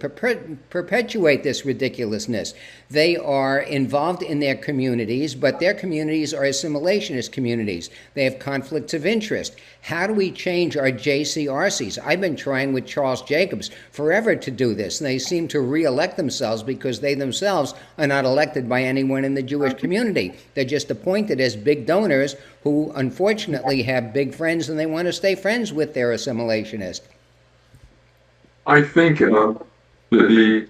perpetuate this ridiculousness? They are involved in their communities, but their communities are assimilationist communities. They have conflicts of interest. How do we change our JCRCs? I've been trying with Charles Jacobs forever to do this, and they seem to re-elect themselves because they themselves are not elected by anyone in the Jewish community. They're just appointed as big donors who unfortunately have big friends and they want to stay friends with their assimilationist.
I think I'm hearing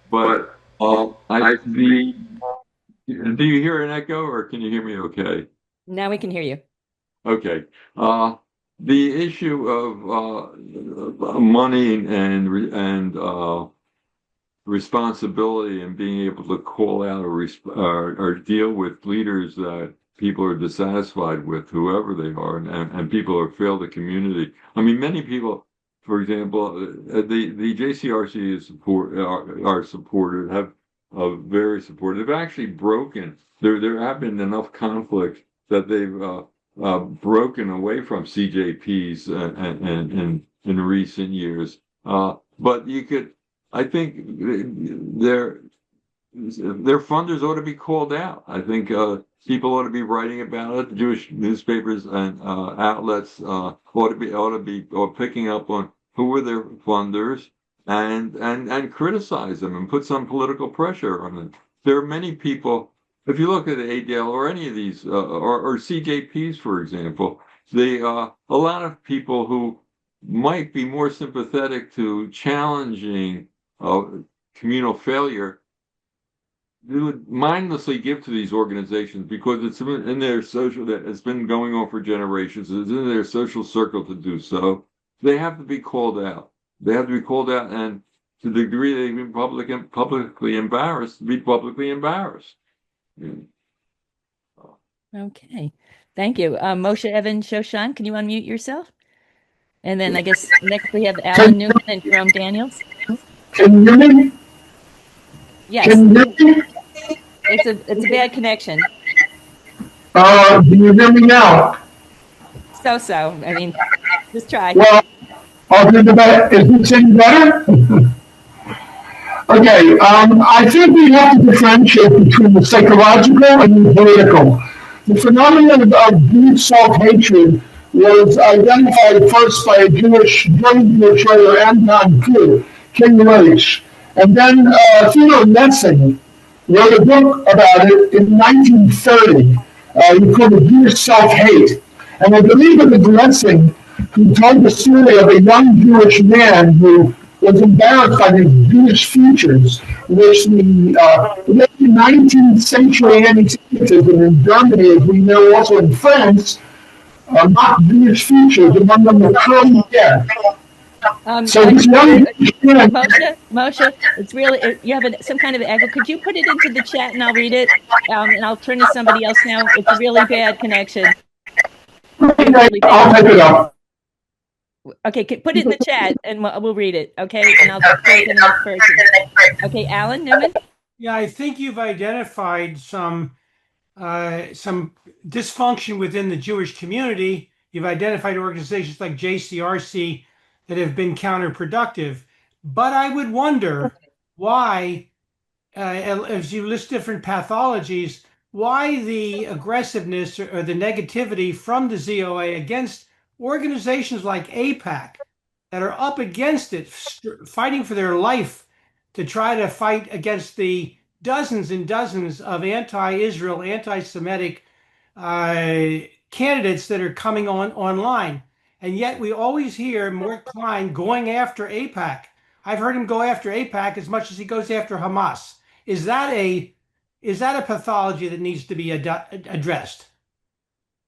but do you hear an echo or can you hear me okay?
Now we can hear you.
Okay. The issue of money and responsibility and being able to call out or deal with leaders that people are dissatisfied with, whoever they are, and people who fail the community. I mean, many people, for example, the JCRC are supported, have very supportive. They've actually broken. There have been enough conflict that they've broken away from CJPs in recent years. But you could. I think their funders ought to be called out. I think people ought to be writing about it. The Jewish newspapers and outlets ought to be picking up on who are their funders and criticize them and put some political pressure on them. There are many people. If you look at ADL or any of these or CJPs, for example, a lot of people who might be more sympathetic to challenging communal failure, they would mindlessly give to these organizations because it's in their social, that it's been going on for generations. It's in their social circle to do so. They have to be called out. They have to be called out, and to the degree they've been publicly embarrassed, be publicly embarrassed. Yeah.
Okay. Thank you. Moshe, Evan, Shoshan, can you unmute yourself? And then I guess next we have Alan Newman and Jerome Daniels.
Can you hear me?
Yes,
Can you hear me?
it's a bad connection.
Can you hear me now?
So. I mean, just try.
Well, I'll do the better. Is this any better? Okay, I think we have to differentiate between the psychological and the political. The phenomenon of deep self-hatred was identified first by a young Jewish writer, Anton King Reich, and then Theodore Metzing wrote a book about it in 1930. He called it Jewish Self-Hate. And I believe it was Metzing who told the story of a young Jewish man who was embarrassed by his Jewish features, which the late 19th century anti-Semitism in Germany, as we know, also in France, mocked Jewish features, among them the curly hair. So this young
Moshe, it's really, you have some kind of echo. Could you put it into the chat and I'll read it? And I'll turn to somebody else now. It's a really bad connection.
Really I'll type it up.
Okay, put it in the chat and we'll read it. Okay, and I'll go to the next person. Okay, Alan Newman.
Yeah, I think you've identified some dysfunction within the Jewish community. You've identified organizations like JCRC that have been counterproductive. But I would wonder why, as you list different pathologies, why the aggressiveness or the negativity from the ZOA against organizations like APAC that are up against it, fighting for their life to try to fight against the dozens and dozens of anti-Israel, anti-Semitic candidates that are coming online. And yet we always hear Mort Klein going after APAC. I've heard him go after APAC as much as he goes after Hamas. Is that a pathology that needs to be addressed?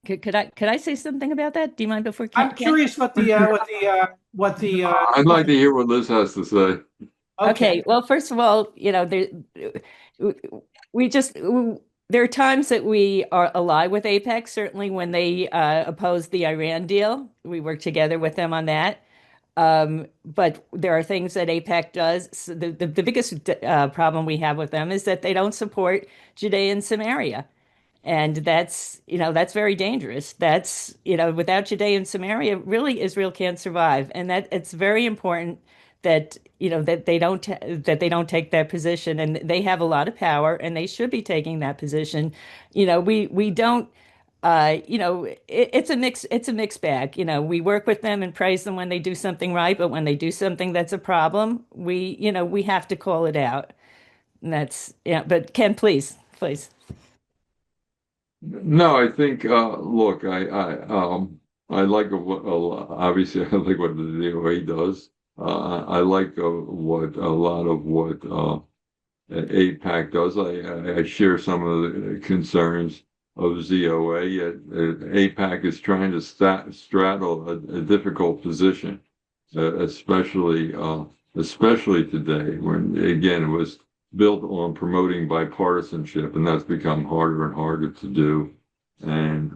Could I say something about that? Do you mind before
I'm
Ken?
curious what the
I'd like to hear what Liz has to say.
okay.
Okay. Well, first of all, we just there are times that we are ally with Apex. Certainly, when they opposed the Iran deal, we worked together with them on that. But there are things that APEC does. So the biggest problem we have with them is that they don't support Judea and Samaria. And that's very dangerous. Without Judea and Samaria, really Israel can't survive. And that it's very important that they don't take that position. And they have a lot of power, and they should be taking that position. We don't. It's a mixed bag. We work with them and praise them when they do something right, but when they do something that's a problem, we have to call it out. And that's, yeah. But Ken, please.
No, I think, look, I like obviously I like what the ZOA does. I like what a lot of what APAC does. I share some of the concerns of ZOA. Yet APAC is trying to straddle a difficult position, especially today, when again it was built on promoting bipartisanship, and that's become harder and harder to do. And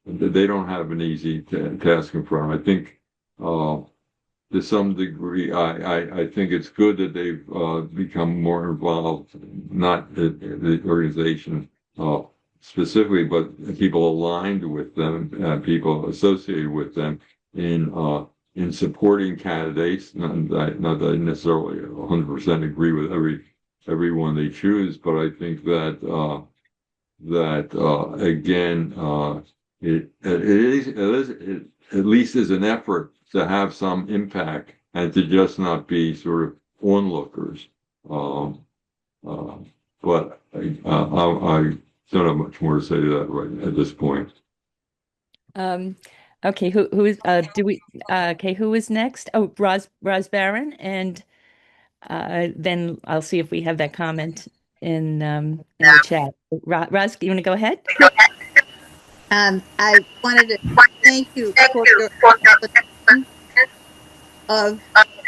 they don't have an easy task in front of them. I think to some degree, I think it's good that they've become more involved, not the organization specifically, but people aligned with them, people associated with them in supporting candidates. Not that I necessarily 100% agree with everyone they choose, but I think that again, it at least is an effort to have some impact and to just not be sort of onlookers. Um, uh, but I don't have much more to say to that right at this point.
Um, okay, who is do we okay, who is next? Oh, Roz Barron, and then I'll see if we have that comment in the chat. Roz, you want to go ahead?
I wanted to thank you for your explanation of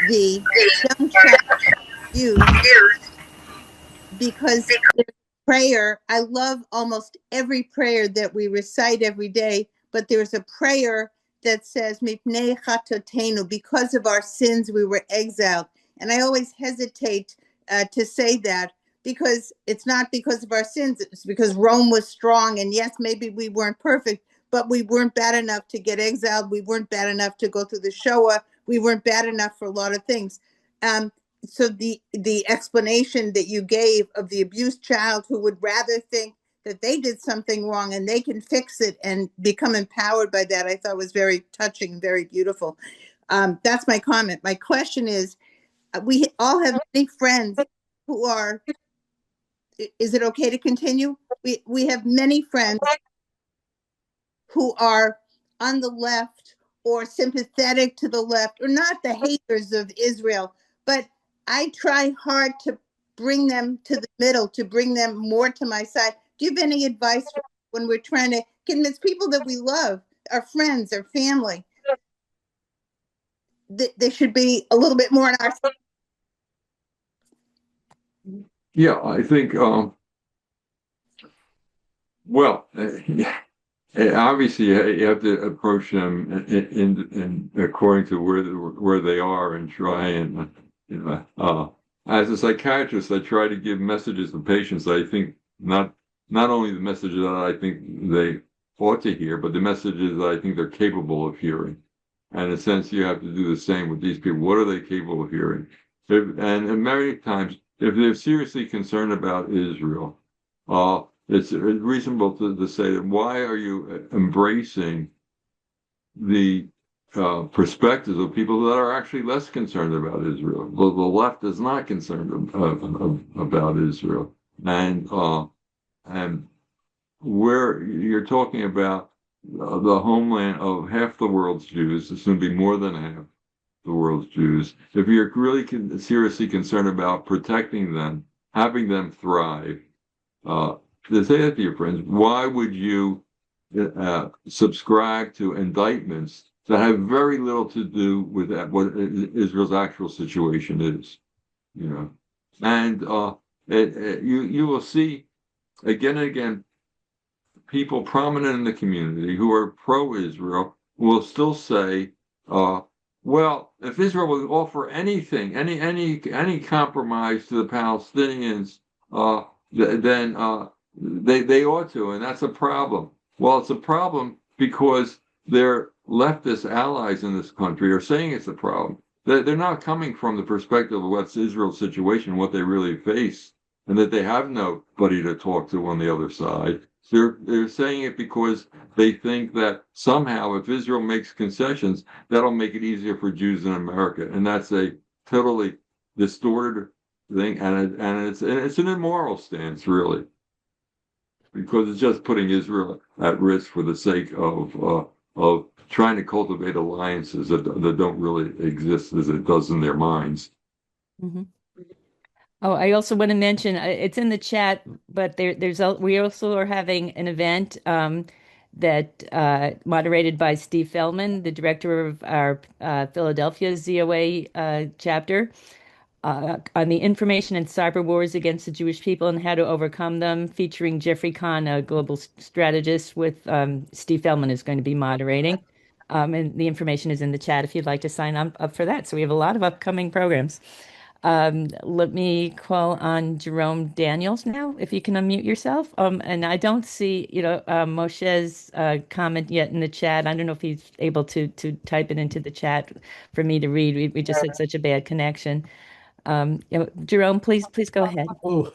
the young child abuse because prayer, I love almost every prayer that we recite every day, but there's a prayer that says, Mipnei Chatotenu, because of our sins we were exiled. And I always hesitate to say that because it's not because of our sins, it's because Rome was strong. And yes, maybe we weren't perfect, but we weren't bad enough to get exiled. We weren't bad enough to go through the Shoah. We weren't bad enough for a lot of things. So the explanation that you gave of the abused child who would rather think that they did something wrong and they can fix it and become empowered by that, I thought was very touching, very beautiful. That's my comment. My question is, we all have many friends who are, is it okay to continue? We have many friends who are on the left or sympathetic to the left or not the haters of Israel, but I try hard to bring them to the middle, to bring them more to my side. Do you have any advice when we're trying to convince people that we love, our friends, our family, that they should be a little bit more on our side?
Yeah, I think. Well, obviously you have to approach them in according to where they are and try and as a psychiatrist, I try to give messages to patients that I think not only the messages that I think they ought to hear, but the messages that I think they're capable of hearing. And in a sense, you have to do the same with these people. What are they capable of hearing? And many times, if they're seriously concerned about Israel, it's reasonable to say that why are you embracing the perspectives of people that are actually less concerned about Israel? The left is not concerned about Israel, and where you're talking about the homeland of half the world's Jews, it's going to be more than half the world's Jews. If you're really seriously concerned about protecting them, having them thrive, to say that to your friends, why would you subscribe to indictments that have very little to do with that, what Israel's actual situation is? You know, and you will see again and again people prominent in the community who are pro-Israel will still say, well, if Israel would offer anything, any compromise to the Palestinians, then they ought to, and that's a problem. Well, it's a problem because their leftist allies in this country are saying it's a problem. They're not coming from the perspective of what's Israel's situation, what they really face, and that they have nobody to talk to on the other side. They're saying it because they think that somehow if Israel makes concessions, that'll make it easier for Jews in America. And that's a totally distorted thing. And it's an immoral stance, really, because it's just putting Israel at risk for the sake of trying to cultivate alliances that don't really exist as it does in their minds.
Mm-hmm. Oh, I also want to mention it's in the chat, but we also are having an event that moderated by Steve Feldman, the director of our Philadelphia ZOA chapter, on the information and cyber wars against the Jewish people and how to overcome them, featuring Jeffrey Kahn, a global strategist, with Steve Feldman is going to be moderating. And the information is in the chat if you'd like to sign up for that. So we have a lot of upcoming programs. Let me call on Jerome Daniels now, if you can unmute yourself. And I don't see, Moshe's comment yet in the chat. I don't know if he's able to type it into the chat for me to read. We just had such a bad connection. Jerome, please go ahead.
Oh,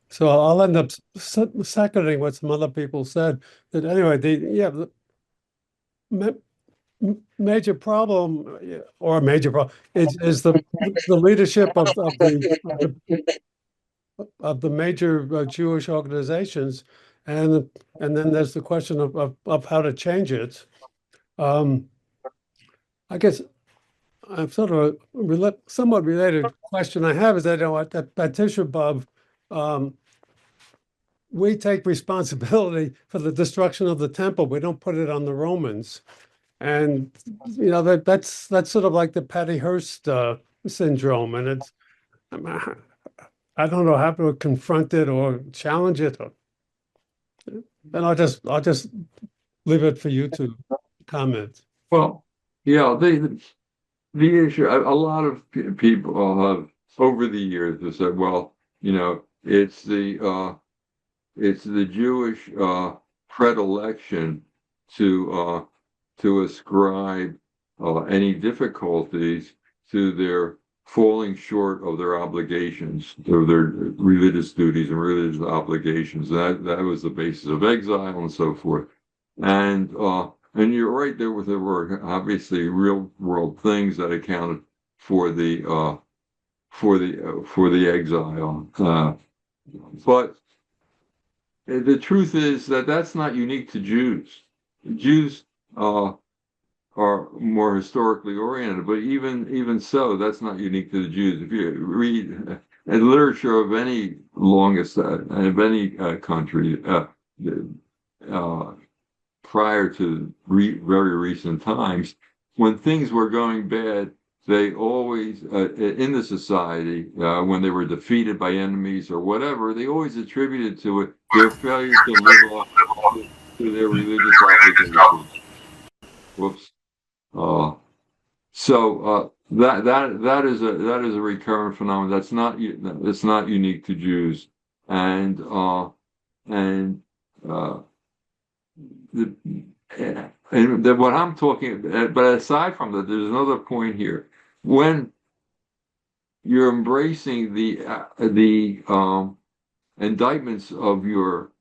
so I'll end up seconding what some other people said. That anyway, the major problem or a major problem is the leadership of the major Jewish organizations, and then there's the question of how to change it. I guess sort of a somewhat related question I have is that, at Tisha B'Av, we take responsibility for the destruction of the temple. We don't put it on the Romans. And that's sort of like the Patty Hearst syndrome, and I don't know how to confront it or challenge it, and I'll just leave it for you to comment.
Well, yeah, the issue. A lot of people have over the years have said, well, it's the Jewish predilection to ascribe any difficulties to their falling short of their obligations, of their religious duties and religious obligations. That was the basis of exile and so forth. And you're right, there were obviously real world things that accounted for the exile. But the truth is that that's not unique to Jews. Jews are more historically oriented, but even so, that's not unique to the Jews. If you read the literature of any country prior to very recent times, when things were going bad, they always in the society when they were defeated by enemies or whatever, they always attributed to it their failure to live up to their religious obligations. Whoops. So that is a recurrent phenomenon. That's not unique to Jews, and and then what I'm talking, but aside from that, there's another point here. When you're embracing the indictments of your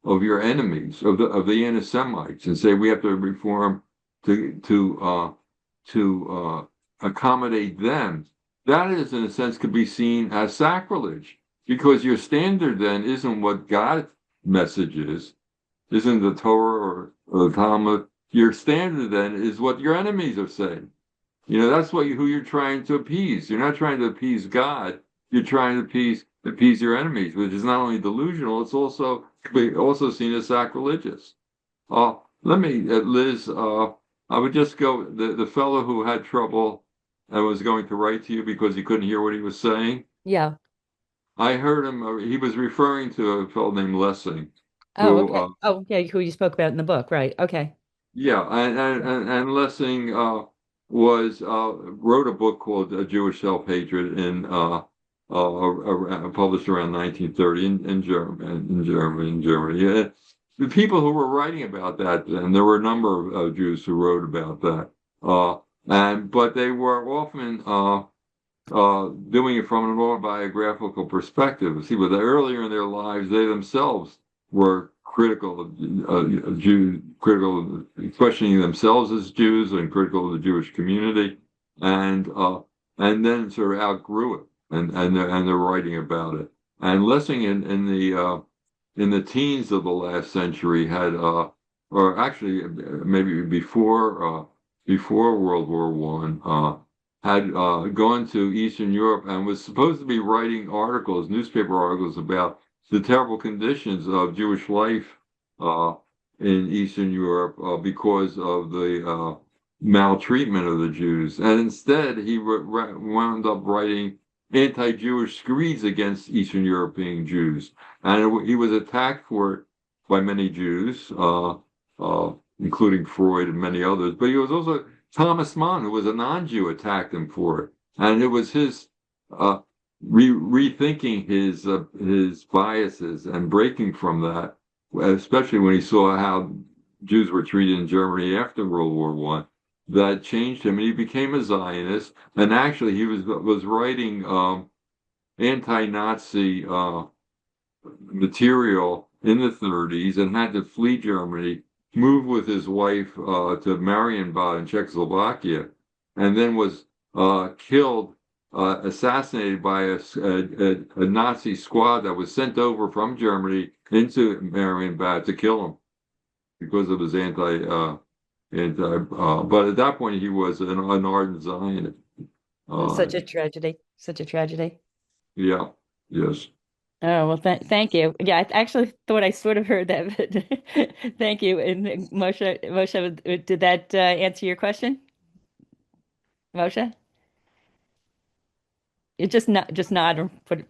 enemies, of the anti-Semites, and say we have to reform to accommodate them. That is, in a sense, could be seen as sacrilege, because your standard then isn't what God's message is, isn't the Torah or the Talmud. Your standard then is what your enemies are saying. That's who you're trying to appease. You're not trying to appease God. You're trying to appease your enemies, which is not only delusional, it's also seen as sacrilegious. Let me, Liz, I would just go, the fellow who had trouble and was going to write to you because he couldn't hear what he was saying.
Yeah.
I heard him, he was referring to a fellow named Lessing.
Oh,
Who,
okay. Oh, yeah, who you spoke about in the book, right? Okay.
yeah, and Lessing was wrote a book called Jewish Self-Hatred published around 1930 in Germany. Yeah. The people who were writing about that, and there were a number of Jews who wrote about that, but they were often doing it from an autobiographical perspective. See, but earlier in their lives, they themselves were critical of Jews, critical of questioning themselves as Jews, and critical of the Jewish community, and then sort of outgrew it, and they're writing about it. And Lessing in the teens of the last century had, or actually maybe before World War One, had gone to Eastern Europe and was supposed to be writing newspaper articles about the terrible conditions of Jewish life in Eastern Europe because of the maltreatment of the Jews. And instead, he wound up writing anti-Jewish screeds against Eastern European Jews. And he was attacked for it by many Jews, including Freud and many others. But he was also, Thomas Mann, who was a non-Jew, attacked him for it. And it was his rethinking his biases and breaking from that, especially when he saw how Jews were treated in Germany after World War One, that changed him, and he became a Zionist. And actually, he was writing anti-Nazi material in the 30s and had to flee Germany, move with his wife to Marienbad in Czechoslovakia, and then was killed, assassinated by a Nazi squad that was sent over from Germany into Marienbad to kill him because of his but at that point he was an ardent Zionist.
Such a tragedy. Such a tragedy.
Yeah. Yes.
Oh, well, thank you. Yeah, I actually thought I sort of heard that, but thank you. And Moshe, did that answer your question? Moshe? You just nod or put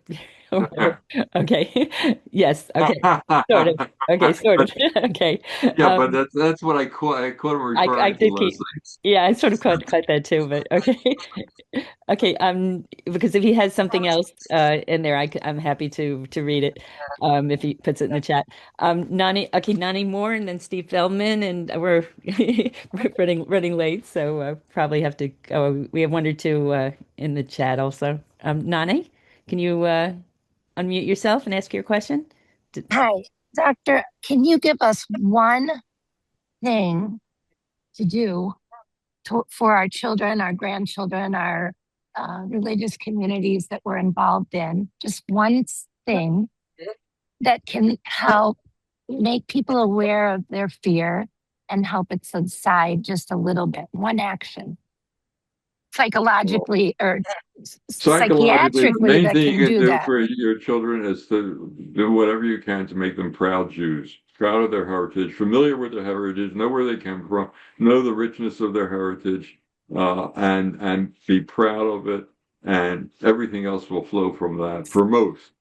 or whatever. Okay. Yes. Okay. Sort of. Okay. Sort of. Okay.
Yeah, but that's what I caught him
I
referring to,
did keep.
Leslie.
Yeah, I sort of caught that too, but okay. Okay, because if he has something else in there, I'm happy to read it if he puts it in the chat. Nani Moore, and then Steve Feldman, and we're running late, so probably have to go. We have one or two in the chat also. Nani, can you unmute yourself and ask your question?
Hi, Doctor. Can you give us one thing to do for our children, our grandchildren, our religious communities that we're involved in? Just one thing that can help make people aware of their fear and help it subside just a little bit. One action, psychologically or
Psychologically, the
psychiatrically,
main
that
thing
can
you can
do
do
that.
for your children is to do whatever you can to make them proud Jews, proud of their heritage, familiar with their heritage, know where they came from, know the richness of their heritage, and be proud of it, and everything else will flow from that. For most,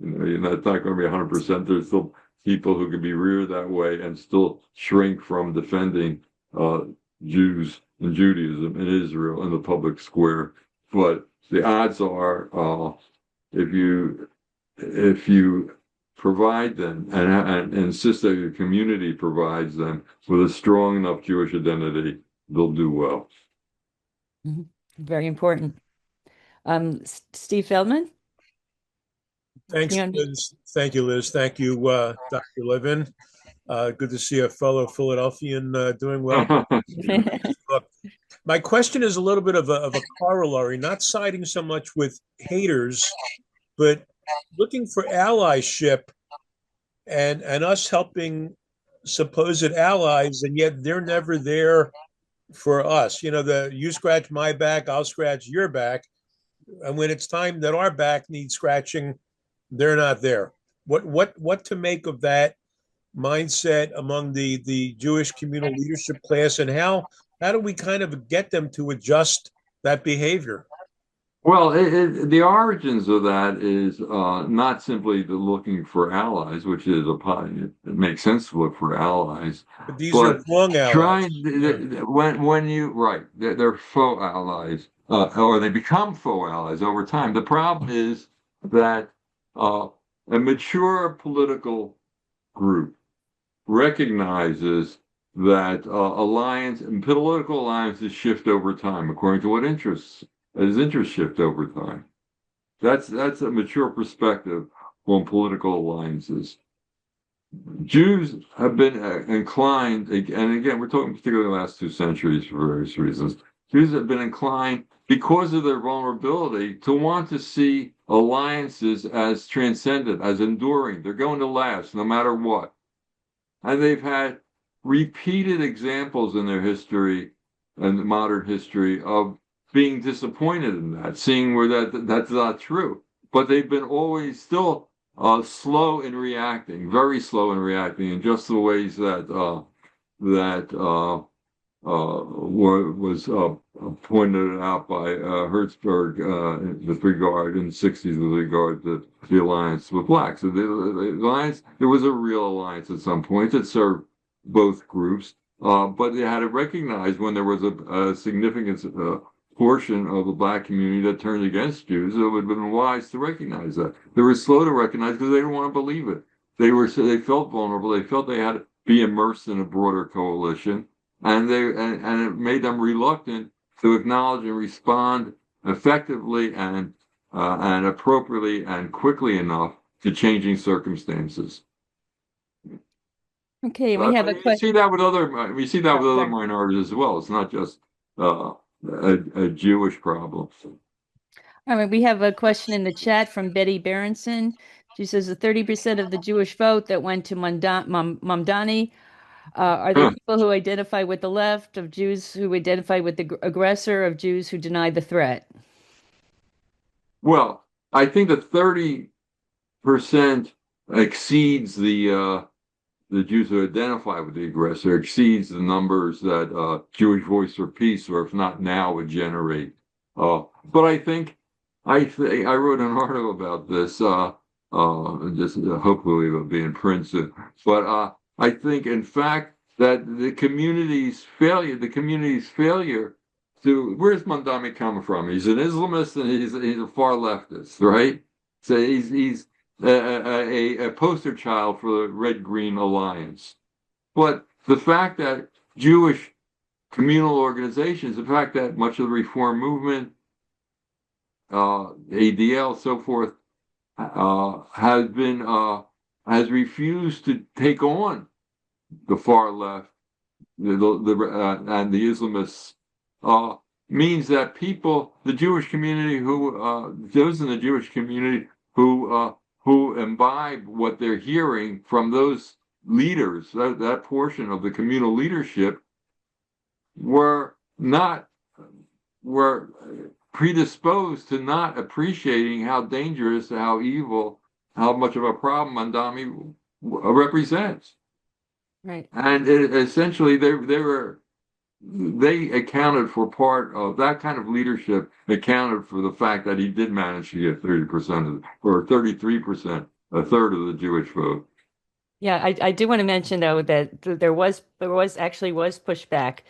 it's not going to be 100%. There's still people who can be reared that way and still shrink from defending Jews and Judaism in Israel in the public square, but the odds are, if you provide them and insist that your community provides them with a strong enough Jewish identity, they'll do well.
Mhm. Very important. Steve Feldman?
Thanks,
Can you
Liz. Thank you, Liz. Thank you, Dr. Levin. Good to see a fellow Philadelphian doing well.
unmute?
Look, my question is a little bit of a corollary, not siding so much with haters, but looking for allyship and us helping supposed allies, and yet they're never there for us. You know, you scratch my back, I'll scratch your back. And when it's time that our back needs scratching, they're not there. What to make of that mindset among the Jewish communal leadership class, and how do we kind of get them to adjust that behavior?
Well, the origins of that is not simply the looking for allies, which is it makes sense to look for allies,
But these are
but
wrong allies.
trying when you right, they're faux allies, or they become faux allies over time. The problem is that a mature political group recognizes that alliance and political alliances shift over time according to what interests as interests shift over time. That's a mature perspective on political alliances. Jews have been inclined, and again, we're talking particularly the last 2 centuries for various reasons. Jews have been inclined, because of their vulnerability, to want to see alliances as transcendent, as enduring. They're going to last no matter what. And they've had repeated examples in their history and modern history of being disappointed in that, seeing where that's not true. But they've been always still slow in reacting, very slow in reacting, in just the ways that was pointed out by Hertzberg with regard in the 60s with regard to the alliance with blacks. So the alliance, there was a real alliance at some point that served both groups, but they had to recognize when there was a significant portion of the black community that turned against Jews, it would have been wise to recognize that. They were slow to recognize because they didn't want to believe it. They felt vulnerable. They felt they had to be immersed in a broader coalition, and it made them reluctant to acknowledge and respond effectively and appropriately and quickly enough to changing circumstances.
Okay, we have a
You
question.
see that with we see that with other
Sorry.
minorities as well. It's not just a Jewish problem.
All right, we have a question in the chat from Betty Berenson. She says the 30% of the Jewish vote that went to Mamdani are they people who identify with the left, of Jews who identify with the aggressor, of Jews who deny the threat?
Well, I think that 30% exceeds the Jews who identify with the aggressor, exceeds the numbers that Jewish Voice for Peace, or if not now, would generate. But I wrote an article about this. Just hopefully it'll be in print soon. But I think, in fact, that the community's failure to where's Mandami coming from? He's an Islamist and he's a far leftist, right? So he's a poster child for the Red-Green Alliance. But the fact that Jewish communal organizations, the fact that much of the reform movement, ADL, so forth, has refused to take on the far left, and the Islamists, means that the Jewish community those in the Jewish community who imbibe what they're hearing from those leaders, that portion of the communal leadership, were predisposed to not appreciating how dangerous, how evil, how much of a problem Mandami represents.
Right.
And essentially, they accounted for part of that kind of leadership, accounted for the fact that he did manage to get 30% or 33%, a third of the Jewish vote.
Yeah, I do want to mention though that there was pushback,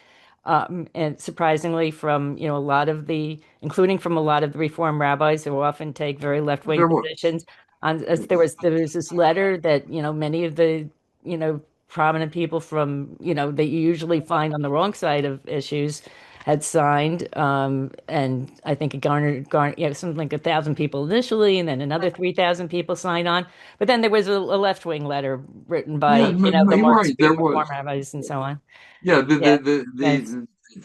and surprisingly from including from a lot of the Reform rabbis who often take very left-wing
There was.
positions, There was this letter that, many of the, prominent people from, that you usually find on the wrong side of issues had signed. And I think it garnered, something like 1,000 people initially, and then another 3,000 people signed on. But then there was a left-wing letter written by,
Yeah,
the
you're
Marxist
right. There
reform
was.
rabbis and so on.
Yeah,
Yeah. Thanks.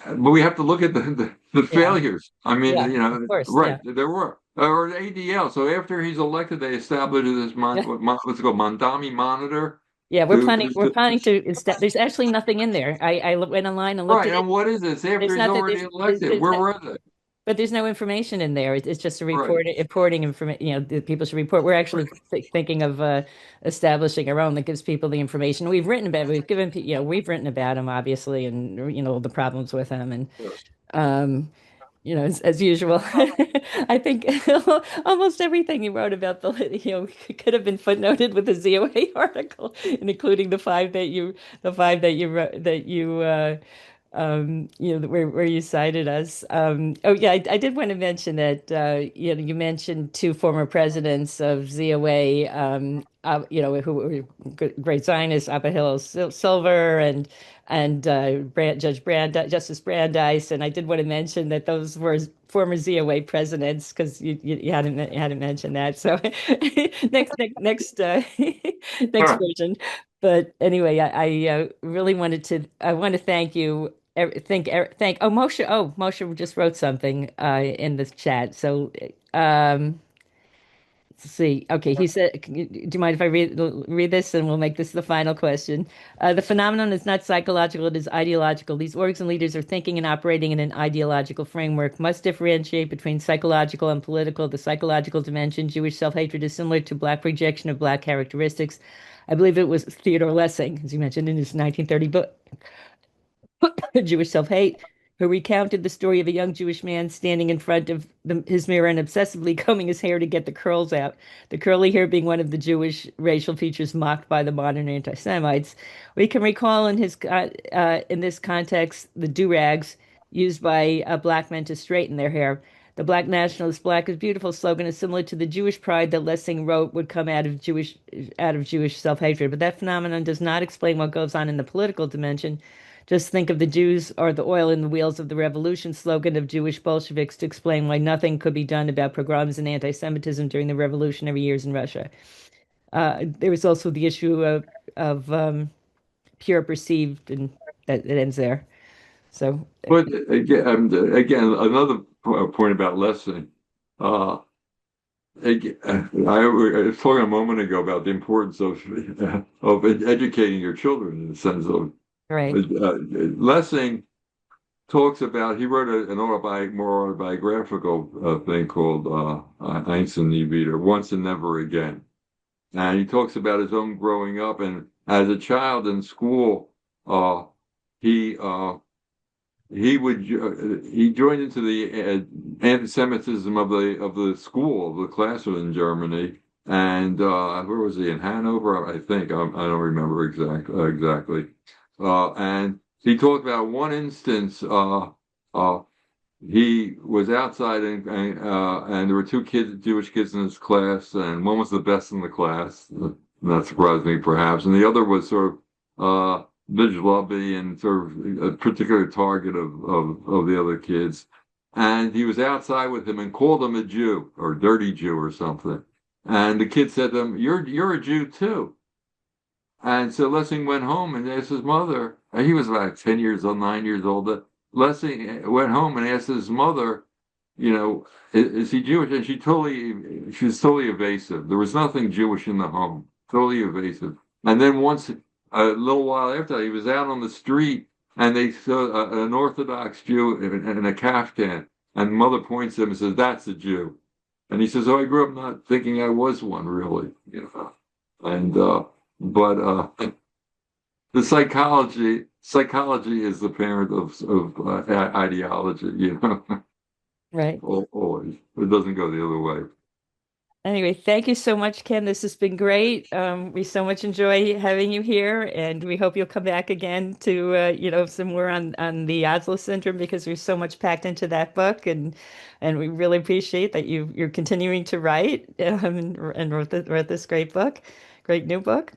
but we have to look at the
Yeah.
failures. I mean,
Yeah. Of course.
right,
Yeah.
there were. Or ADL. So after he's elected, they established this
Yeah.
what's it called, Mandami Monitor.
Yeah. We're
To,
planning. We're
to-
planning to instead. There's actually nothing in there. I went online and looked
right,
at it.
and what is this? After
There's
he's
nothing.
already elected,
There's
where
no,
were they?
but there's no information in there. It's just a
Right.
reporting information. The people should report. We're actually thinking of establishing our own that gives people the information. We've written about. We've given. We've written about him obviously, and the problems with him, and um, as usual. I think almost everything you wrote about could have been footnoted with the ZOA article, and including the five that you wrote that you. Where you cited us. Oh yeah, I did want to mention that you mentioned two former presidents of ZOA, who were great Zionists, Abihail Silver and Justice Brandeis, and I did want to mention that those were former ZOA presidents because you hadn't mentioned that. So next version. But anyway, I really I want to thank you. Moshe just wrote something in the chat. So let's see. Okay, he said, "Do you mind if I read this, and we'll make this the final question?" The phenomenon is not psychological; it is ideological. These orgs and leaders are thinking and operating in an ideological framework. Must differentiate between psychological and political. The psychological dimension, Jewish self-hatred, is similar to black rejection of black characteristics. I believe it was Theodore Lessing, as you mentioned in his 1930 book. Jewish self-hate, who recounted the story of a young Jewish man standing in front of his mirror and obsessively combing his hair to get the curls out. The curly hair being one of the Jewish racial features mocked by the modern anti-Semites. We can recall in this context the do-rags used by black men to straighten their hair. The Black nationalist "Black is Beautiful" slogan is similar to the Jewish pride that Lessing wrote would come out of Jewish self-hatred, but that phenomenon does not explain what goes on in the political dimension. Just think of the Jews are the oil in the wheels of the revolution slogan of Jewish Bolsheviks to explain why nothing could be done about pogroms and anti-Semitism during the revolutionary years in Russia. There was also the issue of pure perceived, and that it ends there. So,
But again, another point about Lessing. I was talking a moment ago about the importance of educating your children in the sense of
right.
Lessing talks about. He wrote more autobiographical thing called Eins und Nie wieder, Once and Never Again, and he talks about his own growing up, and as a child in school, he he joined into the anti-Semitism of the school, of the classroom in Germany, and where was he, in Hanover? I think I don't remember exactly. And he talked about one instance. He was outside, and there were two Jewish kids in his class, and one was the best in the class. That surprised me, perhaps, and the other was sort of vigilante and sort of a particular target of the other kids. And he was outside with him and called him a Jew or dirty Jew or something. And the kid said to him, "You're a Jew too." And so Lessing went home and asked his mother. He was about 10 years old, 9 years old. Lessing went home and asked his mother, is he Jewish? And she was totally evasive. There was nothing Jewish in the home. Totally evasive. And then once, a little while after that, he was out on the street and they saw an Orthodox Jew in a kaftan. And mother points to him and says, "That's a Jew." And he says, "Oh, I grew up not thinking I was one, really." And but the psychology is the parent of ideology.
Right.
Always. It doesn't go the other way.
Anyway, thank you so much, Ken. This has been great. We so much enjoy having you here, and we hope you'll come back again to some more on the Oslo syndrome because there's so much packed into that book, and we really appreciate that you're continuing to write and wrote this great book, great new book.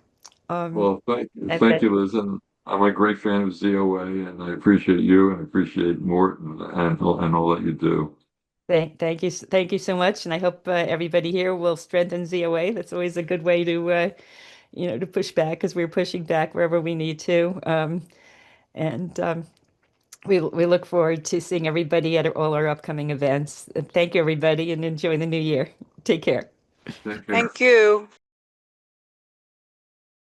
Um,
Well,
and
thank
that,
you, Liz. And I'm a great fan of ZOA, and I appreciate you and I appreciate Morton and all that you do.
thank you so much, and I hope everybody here will strengthen ZOA. That's always a good way to push back because we're pushing back wherever we need to. And we look forward to seeing everybody at all our upcoming events. Thank you, everybody, and enjoy the new year. Take care.
Take care.
Thank you.